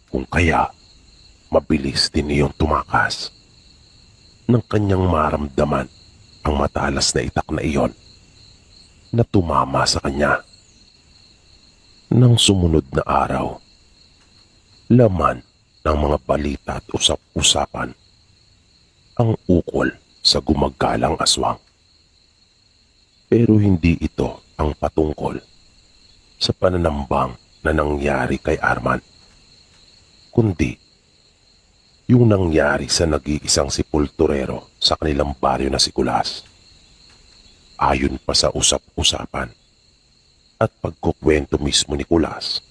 S1: Kung kaya, mabilis din iyong tumakas nang kanyang maramdaman ang matalas na itak na iyon na tumama sa kanya. Nang sumunod na araw, laman ng mga balita at usap-usapan ang ukol sa gumagalang aswang. Pero hindi ito ang patungkol sa pananambang na nangyari kay Arman, kundi yung nangyari sa nag-iisang sepulturero sa kanilang baryo na si Kulas. Ayon pa sa usap-usapan, At pagkukwento mismo ni Kulas,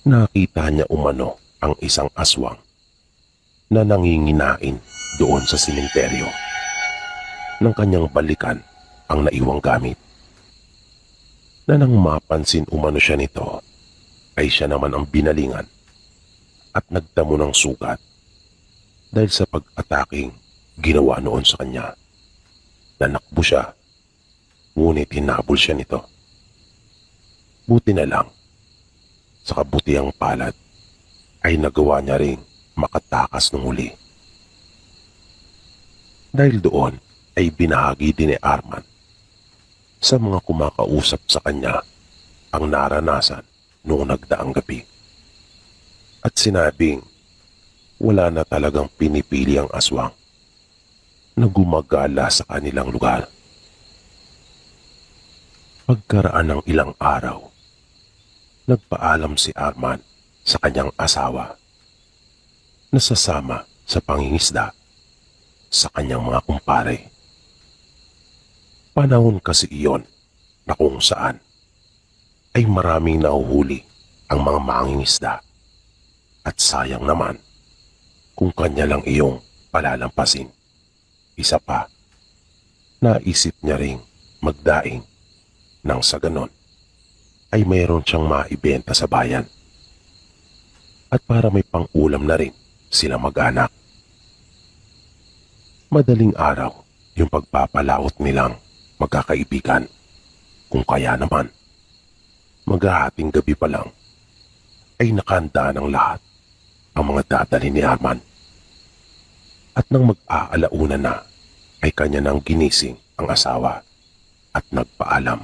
S1: nakita niya umano ang isang aswang na nanginginain doon sa simenteryo nang kanyang balikan ang naiwang gamit. Na nang mapansin umano siya nito, ay siya naman ang binalingan at nagtamo ng sugat dahil sa pag-ataking ginawa noon sa kanya. Nanakbo siya, ngunit hinabol siya nito. Buti na lang, sa kabutihang palad, ay nagawa niya ring makatakas ng huli. Dahil doon ay binahagi din ni Arman sa mga kumakausap sa kanya ang naranasan noong nagdaang gabi. At sinabing wala na talagang pinipili ang aswang na gumagala sa kanilang lugar. Pagkaraan ng ilang araw, nagpaalam si Arman sa kanyang asawa na sasama sa pangingisda sa kanyang mga kumpare. Panahon kasi iyon na kung saan ay maraming nahuhuli ang mga mangingisda at sayang naman kung kanya lang iyong palalampasin. Isa pa, naisip niya ring magdaing nang sa ganon ay mayroon siyang maibenta sa bayan at para may pang-ulam na rin sila mag-anak. Madaling araw yung pagpapalaot nilang magkakaibigan, kung kaya naman maghahating gabi pa lang ay nakahanda ng lahat ang mga dadalhin ni Arman. At nang mag-aalauna na ay kanya nang ginising ang asawa at nagpaalam.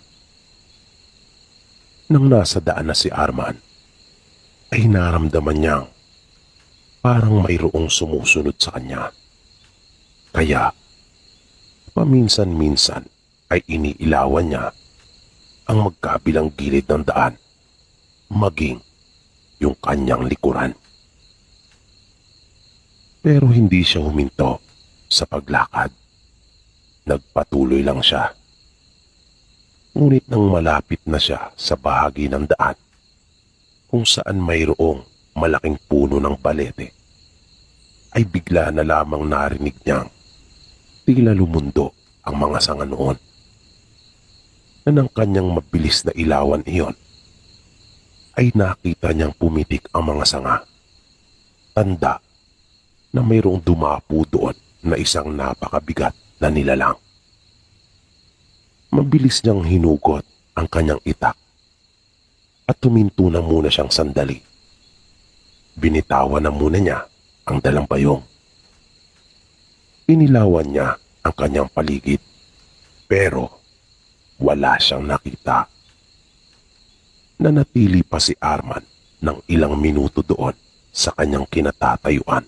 S1: Nang nasa daan na si Arman ay naramdaman niyang parang mayroong sumusunod sa kanya. Kaya paminsan-minsan ay iniilawan niya ang magkabilang gilid ng daan, maging yung kanyang likuran. Pero hindi siya huminto sa paglakad. Nagpatuloy lang siya. Ngunit nang malapit na siya sa bahagi ng daan, kung saan mayroong malaking puno ng balete, ay bigla na lamang narinig niyang tila lumundo ang mga sanga noon. Na ng kanyang mabilis na ilawan iyon, ay nakita niyang pumitik ang mga sanga. Tanda na mayroong dumapo doon na isang napakabigat na nilalang. Mabilis niyang hinugot ang kanyang itak at tuminto na muna siyang sandali. Binitawan na muna niya ang dalampayong. Inilawan niya ang kanyang paligid pero wala siyang nakita. Nanatili pa si Arman ng ilang minuto doon sa kanyang kinatatayuan.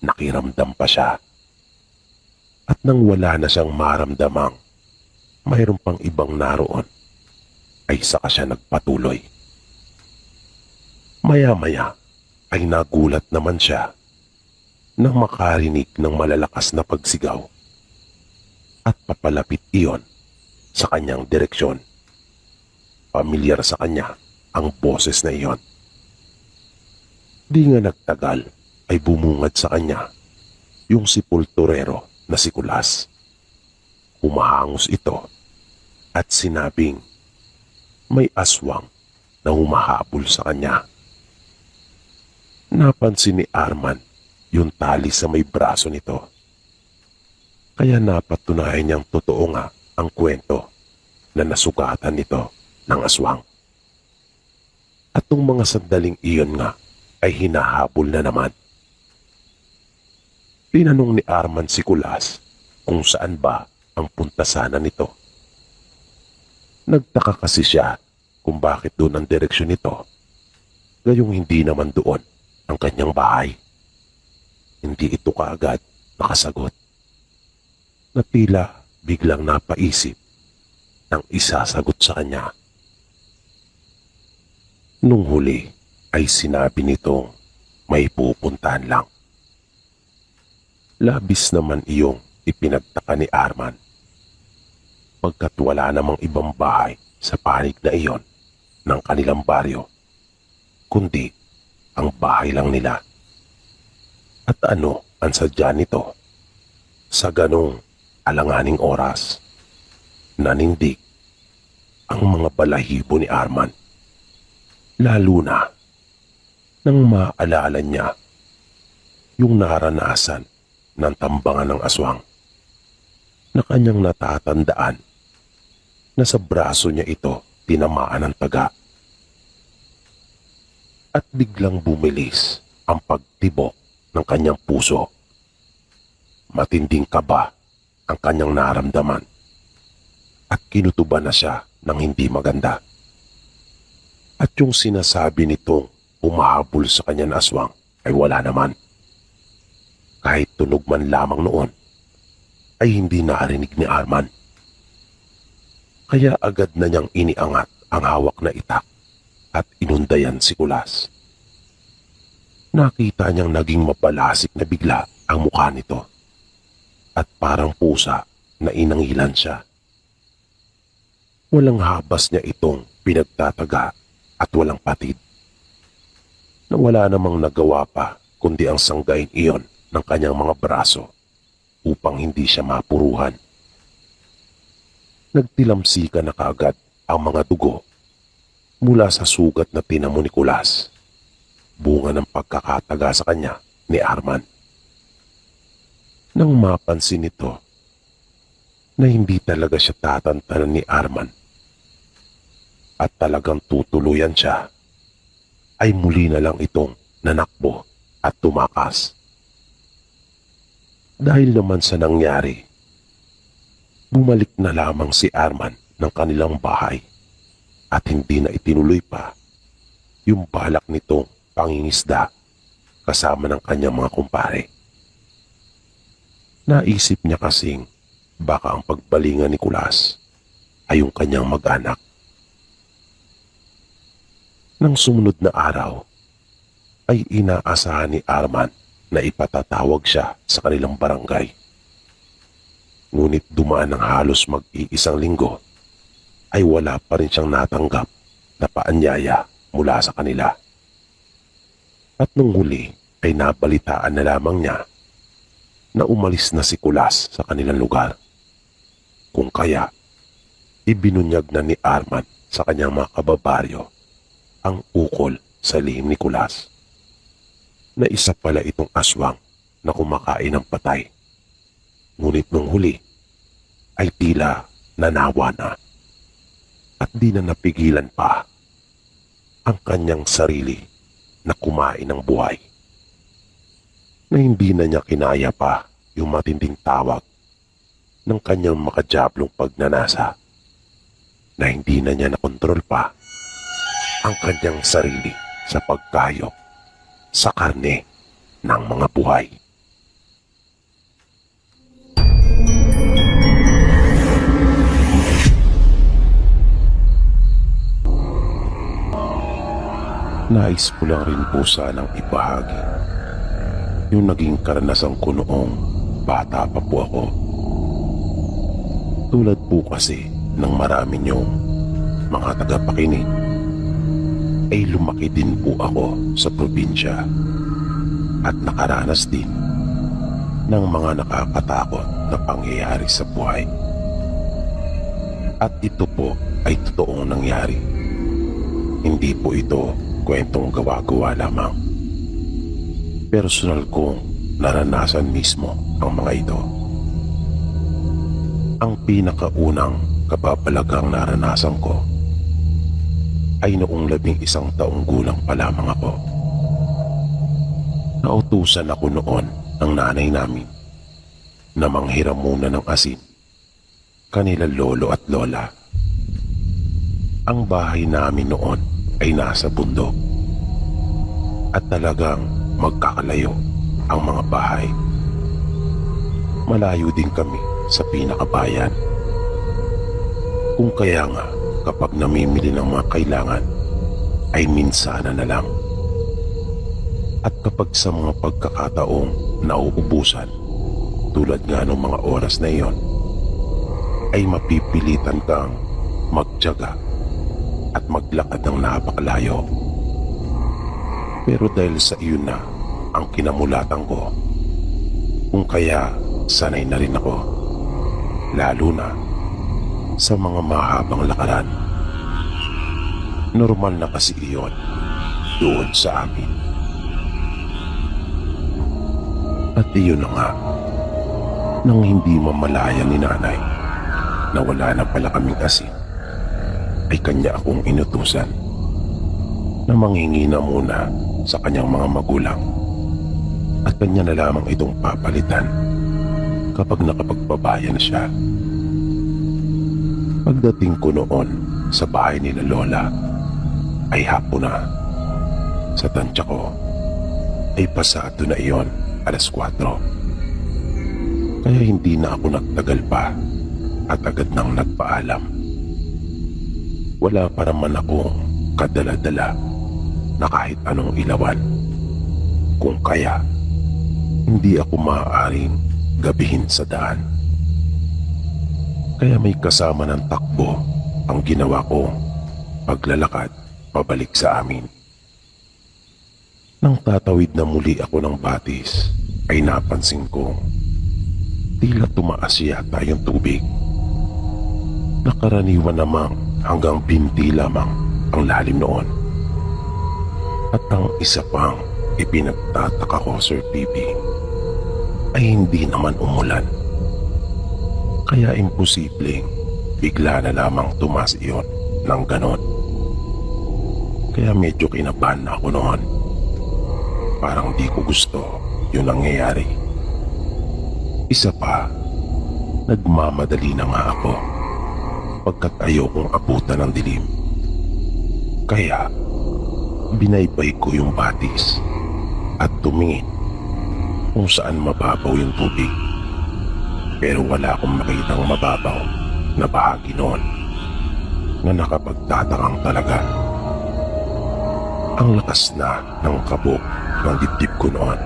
S1: Nakiramdam pa siya. At nang wala na siyang maramdamang mayroon pang ibang naroon, ay saka siya nagpatuloy. Maya-maya ay nagulat naman siya nang makarinig ng malalakas na pagsigaw at papalapit iyon sa kanyang direksyon. Pamilyar sa kanya ang boses na iyon. Di nga nagtagal ay bumungad sa kanya yung sepulturero na si Kulas. Humahangos ito at sinabing may aswang na humahabol sa kanya. Napansin ni Arman yung tali sa may braso nito. Kaya napatunayan niyang totoo nga ang kwento na nasugatan nito ng aswang. At nung mga sandaling iyon nga ay hinahabol na naman. Tinanong ni Arman si Kulas kung saan ba ang punta sana nito. Nagtaka kasi siya kung bakit doon ang direksyon nito, gayong hindi naman doon ang kanyang bahay. Hindi ito kaagad nakasagot. Na tila biglang napaisip ng isasagot sa kanya. Nung huli ay sinabi nitong may pupuntahan lang. Labis naman iyong ipinagtaka ni Arman, pagkat wala namang ibang bahay sa panig na iyon ng kanilang baryo, kundi ang bahay lang nila. At ano ang sadya nito? Sa ganong alanganing oras, nanindig ang mga balahibo ni Arman. Lalo na nang maalala niya yung naranasan ng tambangan ng aswang na kanyang natatandaan na sa braso niya ito tinamaan ng taga. At biglang bumilis ang pagtibok ng kanyang puso. Matinding kaba ang kanyang naramdaman at kinutuban na siya ng hindi maganda. At yung sinasabi nitong umahabol sa kanya na aswang ay wala naman. Kahit tunog man lamang noon ay hindi narinig ni Arman. Kaya agad na niyang iniangat ang hawak na itak at inundayan si Kulas. Nakita niyang naging mapalasik na bigla ang mukha nito at parang pusa na inangilan siya. Walang habas niya itong pinagtataga at walang patid. Na wala namang nagawa pa kundi ang sanggain iyon ng kanyang mga braso upang hindi siya mapuruhan. Nagtilamsika na kaagad ang mga dugo mula sa sugat na tinamo ni Kulas, bunga ng pagkakataga sa kanya ni Arman. Nang mapansin nito na hindi talaga siya tatantanan ni Arman at talagang tutuluyan siya, ay muli na lang itong nanakbo at tumakas. Dahil naman sa nangyari, bumalik na lamang si Arman ng kanilang bahay at hindi na itinuloy pa yung balak nitong pangingisda kasama ng kanyang mga kumpare. Naisip niya kasing baka ang pagbalingan ni Kulas ay yung kanyang mag-anak. Nang sumunod na araw, ay inaasahan ni Arman na ipatatawag siya sa kanilang barangay. Ngunit dumaan ng halos mag-iisang linggo, ay wala pa rin siyang natanggap na paanyaya mula sa kanila. At nung huli ay nabalitaan na lamang niya na umalis na si Kulas sa kanilang lugar. Kung kaya, ibinunyag na ni Arman sa kanyang mga kababaryo ang ukol sa lihim ni Kulas, na isa pala itong aswang na kumakain ng patay. Ngunit nung huli ay tila nanawa na at di na napigilan pa ang kanyang sarili na kumain ng buhay, na hindi na niya kinaya pa yung matinding tawag ng kanyang makajablong pagnanasa, na hindi na niya nakontrol pa ang kanyang sarili sa pagkayok sa karne ng mga buhay. Nais ko lang rin po sanang ibahagi yung naging karanasan ko noong bata pa po ako. Tulad po kasi ng marami niyong mga tagapakinig, ay lumaki din po ako sa probinsya at nakaranas din ng mga nakakatakot na pangyayari sa buhay. At ito po ay totoong nangyari. Hindi po ito kwentong gawa-gawa lamang. Personal kong naranasan mismo ang mga ito. Ang pinakaunang kababalagang naranasan ko ay noong 11 taong gulang pa lamang ako. Nautusan ako noon ng nanay namin na manghiram muna ng asin kanila lolo at lola. Ang bahay namin noon ay nasa bundok at talagang magkakalayo ang mga bahay. Malayo din kami sa pinakabayan. Kung kaya nga kapag namimili ng mga kailangan ay minsana na lang. At kapag sa mga pagkakataong nauubusan tulad nga ng mga oras na iyon, ay mapipilitan kang magtiyaga at maglakad ng napakalayo. Pero dahil sa iyon na ang kinamulatan ko, kung kaya sanay na rin ako, lalo na sa mga mahabang lakaran. Normal na kasi iyon doon sa amin. At iyon na nga, nang hindi mamalayan ni nanay na wala na pala kaming asin, ay kanya akong inutusan na manghingi na muna sa kanyang mga magulang at kanya na lamang itong papalitan kapag nakapagpabaya na siya. Pagdating ko noon sa bahay nila Lola ay hapon na. Sa tansya ko ay pasado na iyon, 4:00. Kaya hindi na ako nagtagal pa at agad nang nagpaalam. Wala pa naman akong kadala-dala na kahit anong ilawan. Kung kaya, hindi ako maaaring gabihin sa daan. Kaya may kasama ng takbo ang ginawa ko paglalakad pabalik sa amin. Nang tatawid na muli ako ng batis, ay napansin ko tila tumaas yata yung tubig. Nakaraniwan namang hanggang binti lamang ang lalim noon. At ang isa pang ipinagtataka ko, Sir PB, ay hindi naman umulan. Kaya imposibleng bigla na lamang tumaas iyon ng ganon. Kaya medyo kinabahan na ako noon. Parang di ko gusto yung nangyayari. Isa pa, nagmamadali na nga ako pagkat ayokong abutan ng dilim. Kaya binaybay ko yung batis at tumingin kung saan mababaw yung tubig. Pero wala akong makitang mababaw na bahagi noon na nakapagtatakang talaga. Ang lakas na ng kabog ng dibdib ko noon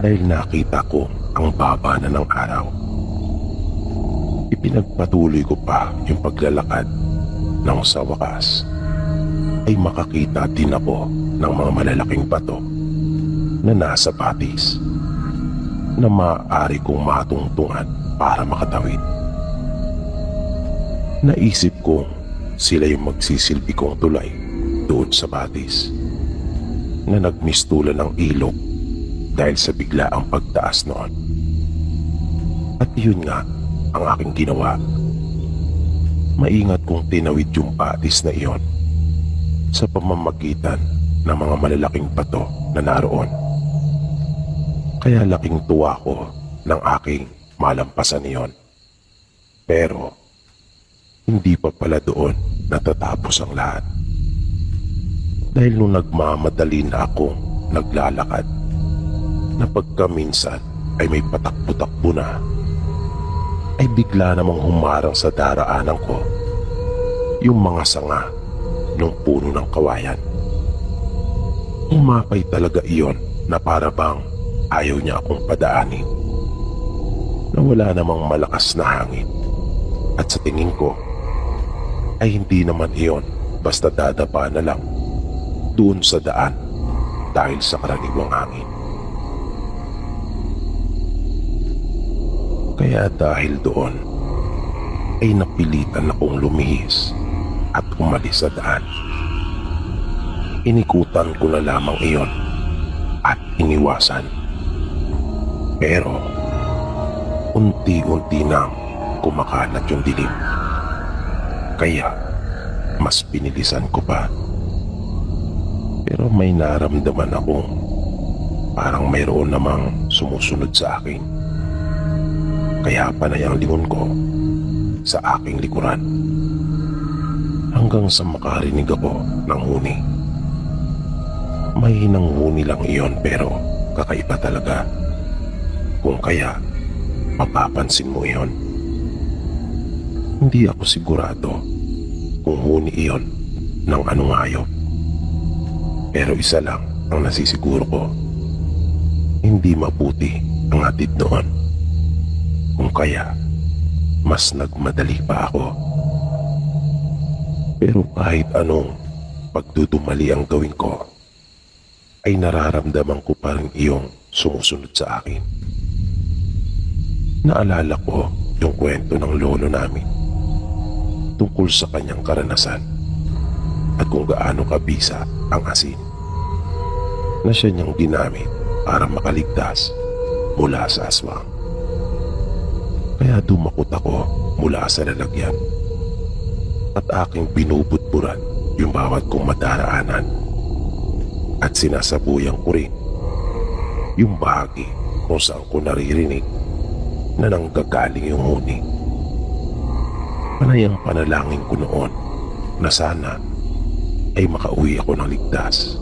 S1: dahil nakita ko ang baba na ng araw. Ipinagpatuloy ko pa yung paglalakad nang sa wakas ay makakita din ako ng mga malalaking bato na nasa batis na maaari kong matungtungan para makatawid. Naisip kong sila yung magsisilbi kong tulay doon sa batis na nagmistulan ng ilog dahil sa biglaang pagtaas noon. At yun nga ang aking ginawa. Maingat kong tinawid yung batis na iyon sa pamamagitan ng mga malalaking bato na naroon. Kaya laking tuwa ko ng aking malampasan iyon. Pero hindi pa pala doon natatapos ang lahat. Dahil nung nagmamadali na akong naglalakad, na pagkaminsan ay may patakbo-takbo na, ay bigla namang humarang sa daraanan ko yung mga sanga ng puno ng kawayan. Umapay talaga iyon na para bang ayaw niya akong padaanin, na wala namang malakas na hangin. At sa tingin ko ay hindi naman iyon basta dadapa na lang doon sa daan dahil sa karaniwang hangin. Kaya dahil doon ay napilitan akong lumihis at umalis sa daan. Inikutan ko na lamang iyon at iniwasan. Pero unti-unti nang kumakalat yung dilim. Kaya mas pinilisan ko pa. Pero may naramdaman akong parang mayroon namang sumusunod sa akin. Kaya panay ang lingon ko sa aking likuran hanggang sa makarinig ako ng huni. Mahinang huni lang iyon pero kakaiba talaga. Kung kaya mapapansin mo iyon. Hindi ako sigurado kung huni iyon ng anong hayop. Pero isa lang ang nasisiguro ko. Hindi mabuti ang hatid noon. Kung kaya, mas nagmadali pa ako. Pero kahit anong pagdudumali ang gawin ko, ay nararamdaman ko pa rin iyong sumusunod sa akin. Naalala ko yung kwento ng lolo namin tungkol sa kanyang karanasan at kung gaano kabisa ang asin na siya niyang ginamit para makaligtas mula sa aswang. Kaya dumakot ako mula sa lalagyan at aking binubudburan yung bawat kong madaraanan at sinasabuyan ko rin yung bahagi kung saan ko naririnig na nanggagaling yung huni. Panay ang panalangin ko noon na sana ay makauwi ako ng ligtas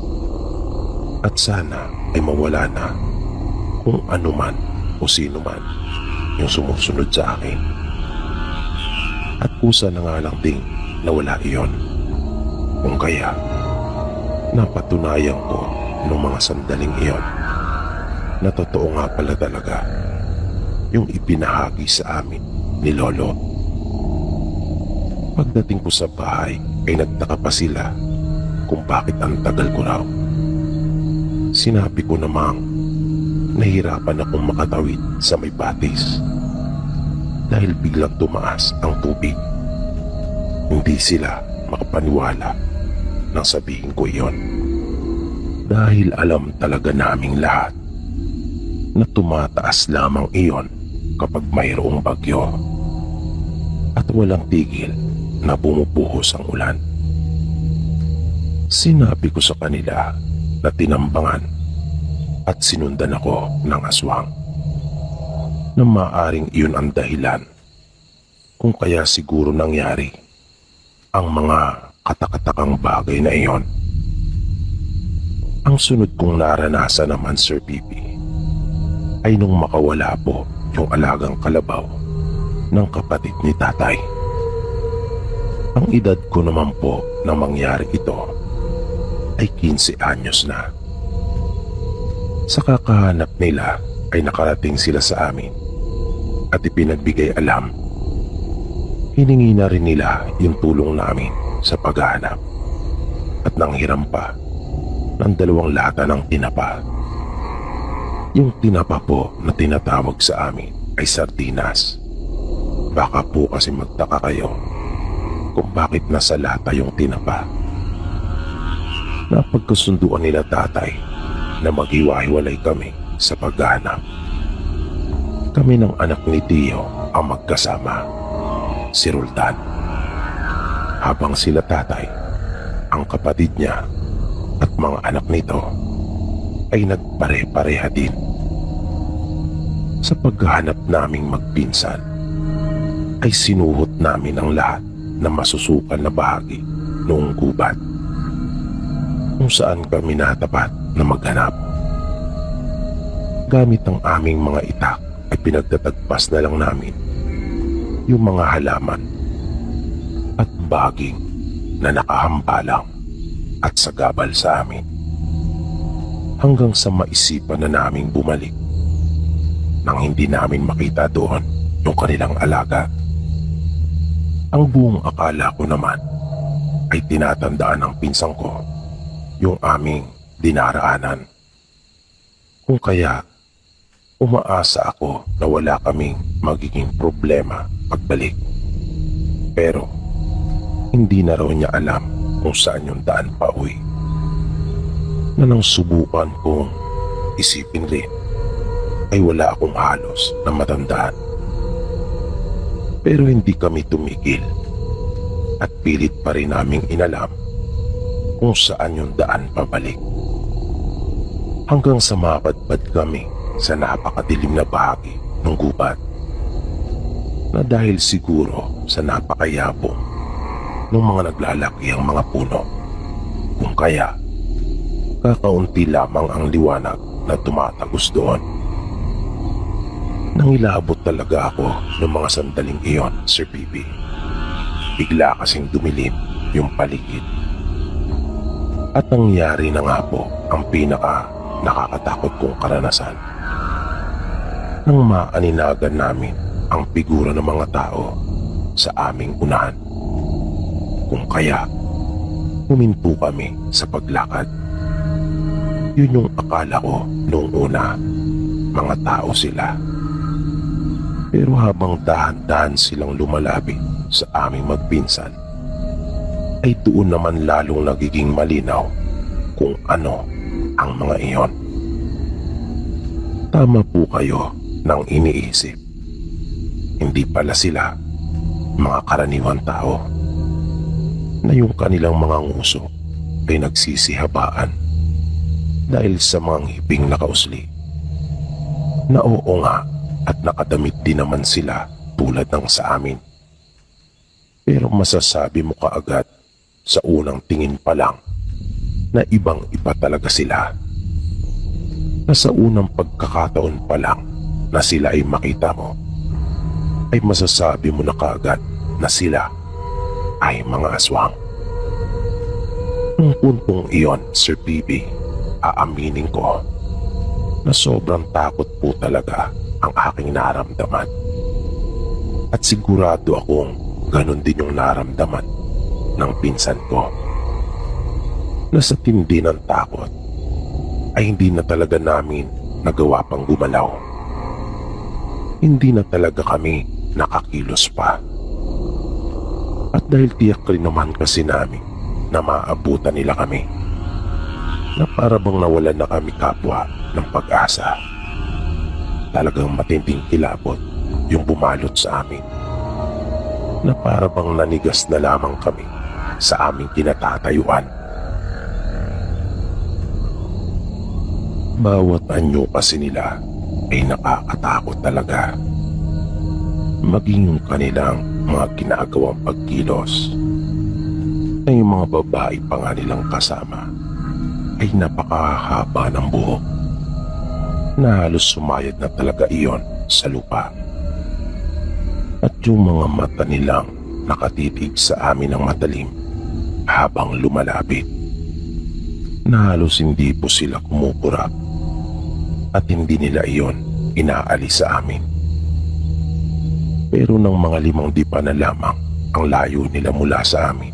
S1: at sana ay mawala na kung ano man o sino man yung sumusunod sa akin. At kusa na nga lang ding nawala iyon. Kung kaya napatunayan ko nung mga sandaling iyon na totoo nga pala talaga yung ipinahagi sa amin ni Lolo. Pagdating ko sa bahay ay nagtaka pa sila kung bakit ang tagal ko raw. Sinabi ko namang nahirapan akong makatawid sa may batis dahil biglang tumaas ang tubig. Hindi sila makapaniwala nang sabihin ko iyon dahil alam talaga naming lahat na tumataas lamang iyon kapag mayroong bagyo at walang tigil na bumubuhos ang ulan. Sinabi ko sa kanila na tinambangan at sinundan ako ng aswang na maaring iyon ang dahilan kung kaya siguro nangyari ang mga katakatakang bagay na iyon. Ang sunod kong naranasan naman, Sir Pipi, ay nung makawala po yung alagang kalabaw ng kapatid ni tatay. Ang edad ko naman po na mangyari ito ay 15 anyos na. Sa kakahanap nila ay nakarating sila sa amin at ipinagbigay alam. Hiningi na rin nila yung tulong namin sa paghahanap at nanghiram pa ng 2 lata ng tinapa. Yung tinapa po na tinatawag sa amin ay sardinas. Baka po kasi magtaka kayo kung bakit nasa lata yung tinapa. Napagkasunduan nila tatay na maghiwa-hiwalay kami sa paghahanap. Kami ng anak ni Tio ang magkasama, si Roldan. Habang sila tatay, ang kapatid niya at mga anak nito ay nagpare-pareha din. Sa paghahanap naming magpinsan, ay sinuhot namin ang lahat na masusukan na bahagi noong gubat kung saan kami natapat na maghanap. Gamit ang aming mga itak ay pinagtatagpas na lang namin yung mga halaman at baging na nakahambalang at sagabal sa amin hanggang sa maisipan na naming bumalik nang hindi namin makita doon yung kanilang alaga. Ang buong akala ko naman ay tinatandaan ng pinsang ko yung aming dinaraanan. Kung kaya umaasa ako na wala kaming magiging problema pagbalik. Pero hindi na raw niya alam kung saan yung daan pa uwi. Na nang subukan kong isipin rin ay wala akong halos na matandaan. Pero hindi kami tumigil at pilit pa rin naming inalam kung saan yung daan pabalik. Hanggang sa mapadpad kami sa napakadilim na bahagi ng gubat na dahil siguro sa napakayabong ng mga naglalaki ang mga puno. Kung kaya, kakaunti lamang ang liwanag na tumatagos doon. Nangilabot talaga ako ng mga sandaling iyon, Sir Pipi. Bigla kasing dumilim yung paligid. At nangyari na nga po ang pinaka nakakatakot kong karanasan. Nang maaninagan namin ang figura ng mga tao sa aming unahan. Kung kaya, huminto kami sa paglakad. Yun yung akala ko noong una, mga tao sila. Pero habang dahan-dahan silang lumalapit sa aming magpinsan, ay doon naman lalong nagiging malinaw kung ano ang mga iyon. Tama po kayo nang iniisip. Hindi pala sila mga karaniwang tao na yung kanilang mga nguso ay nagsisihabaan dahil sa mga ngiping nakausli. Na oo nga at nakadamit din naman sila tulad ng sa amin. Pero masasabi mo kaagad sa unang tingin pa lang na ibang iba talaga sila. Na sa unang pagkakataon pa lang na sila ay makita mo, ay masasabi mo na kaagad na sila ay mga aswang. Nung puntong iyon, Sir PB, aaminin ko na sobrang takot po talaga ang aking naramdaman. At sigurado akong ganun din yung naramdaman ng pinsan ko. Na sa tindi ng takot ay hindi na talaga namin nagawa pang gumalaw. Hindi na talaga kami nakakilos pa. At dahil tiyak rin naman kasi namin na maabutan nila kami, na para bang nawalan na kami kapwa ng pag-asa. Talagang matinding kilabot yung bumalot sa amin, na para bang nanigas na lamang kami sa aming kinatatayuan. Bawat anyo kasi nila ay nakakatakot talaga. Maging yung kanilang mga ginagawang pagkilos, na yung mga babae pa nga nilang kasama ay napakahaba ng buhok na halos sumayad na talaga iyon sa lupa. At yung mga mata nilang nakatitig sa amin ng matalim habang lumalapit, na halos hindi po sila kumukurap at hindi nila iyon inaalis sa amin. Pero nang mga 5 dipa na lamang ang layo nila mula sa amin,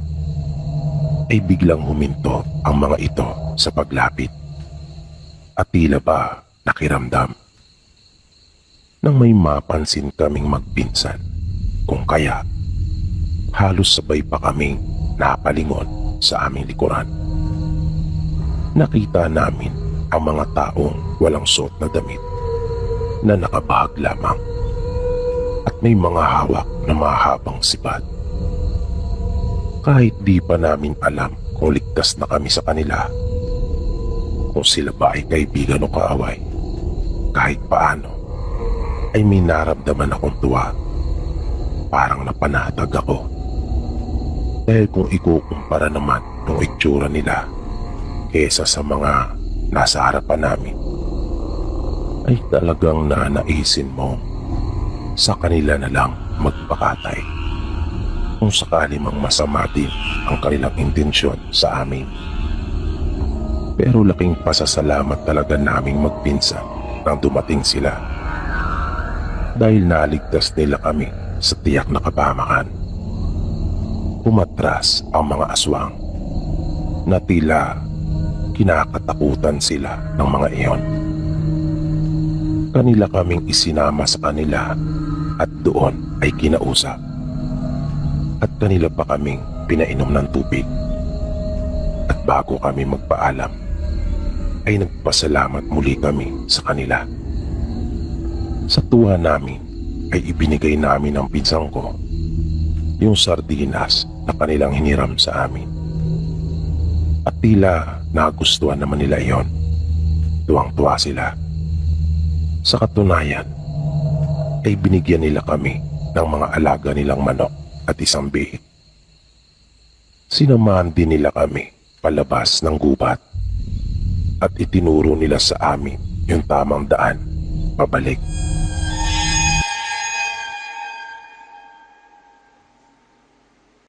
S1: ay biglang huminto ang mga ito sa paglapit. At tila ba nakiramdam. Nang may mapansin kaming magpinsan, kung kaya halos sabay pa kaming napalingon sa aming likuran. Nakita namin ang mga taong walang suot na damit na nakabahag lamang at may mga hawak na mahabang sipat. Kahit di pa namin alam kung ligtas na kami sa kanila, kung sila ba ay kaibigan o kaaway, kahit paano ay may naramdaman akong tuwa. Parang napanatag ako. Dahil kung ikukumpara naman yung itsura nila kesa sa mga nasa harapan namin, ay talagang nanaisin mo sa kanila na lang magpakatay kung sakali mang masama din ang kanilang intensyon sa amin. Pero laking pasasalamat talaga naming magpinsan nang dumating sila, dahil naligtas nila kami sa tiyak na kapamakan. Umatras ang mga aswang na tila kinakatakutan sila ng mga iyon. Kanila kaming isinama sa kanila at doon ay kinausap. At kanila pa kaming pinainom ng tubig. At bago kami magpaalam, ay nagpasalamat muli kami sa kanila. Sa tuwa namin ay ibinigay namin ng pinsang ko yung sardinas na kanilang hiniram sa amin. At tila nagustuhan naman nila iyon. Tuwang-tuwa sila. Sa katunayan ay binigyan nila kami ng mga alaga nilang manok at isang bihik. Sinamahan din nila kami palabas ng gubat at itinuro nila sa amin yung tamang daan pabalik.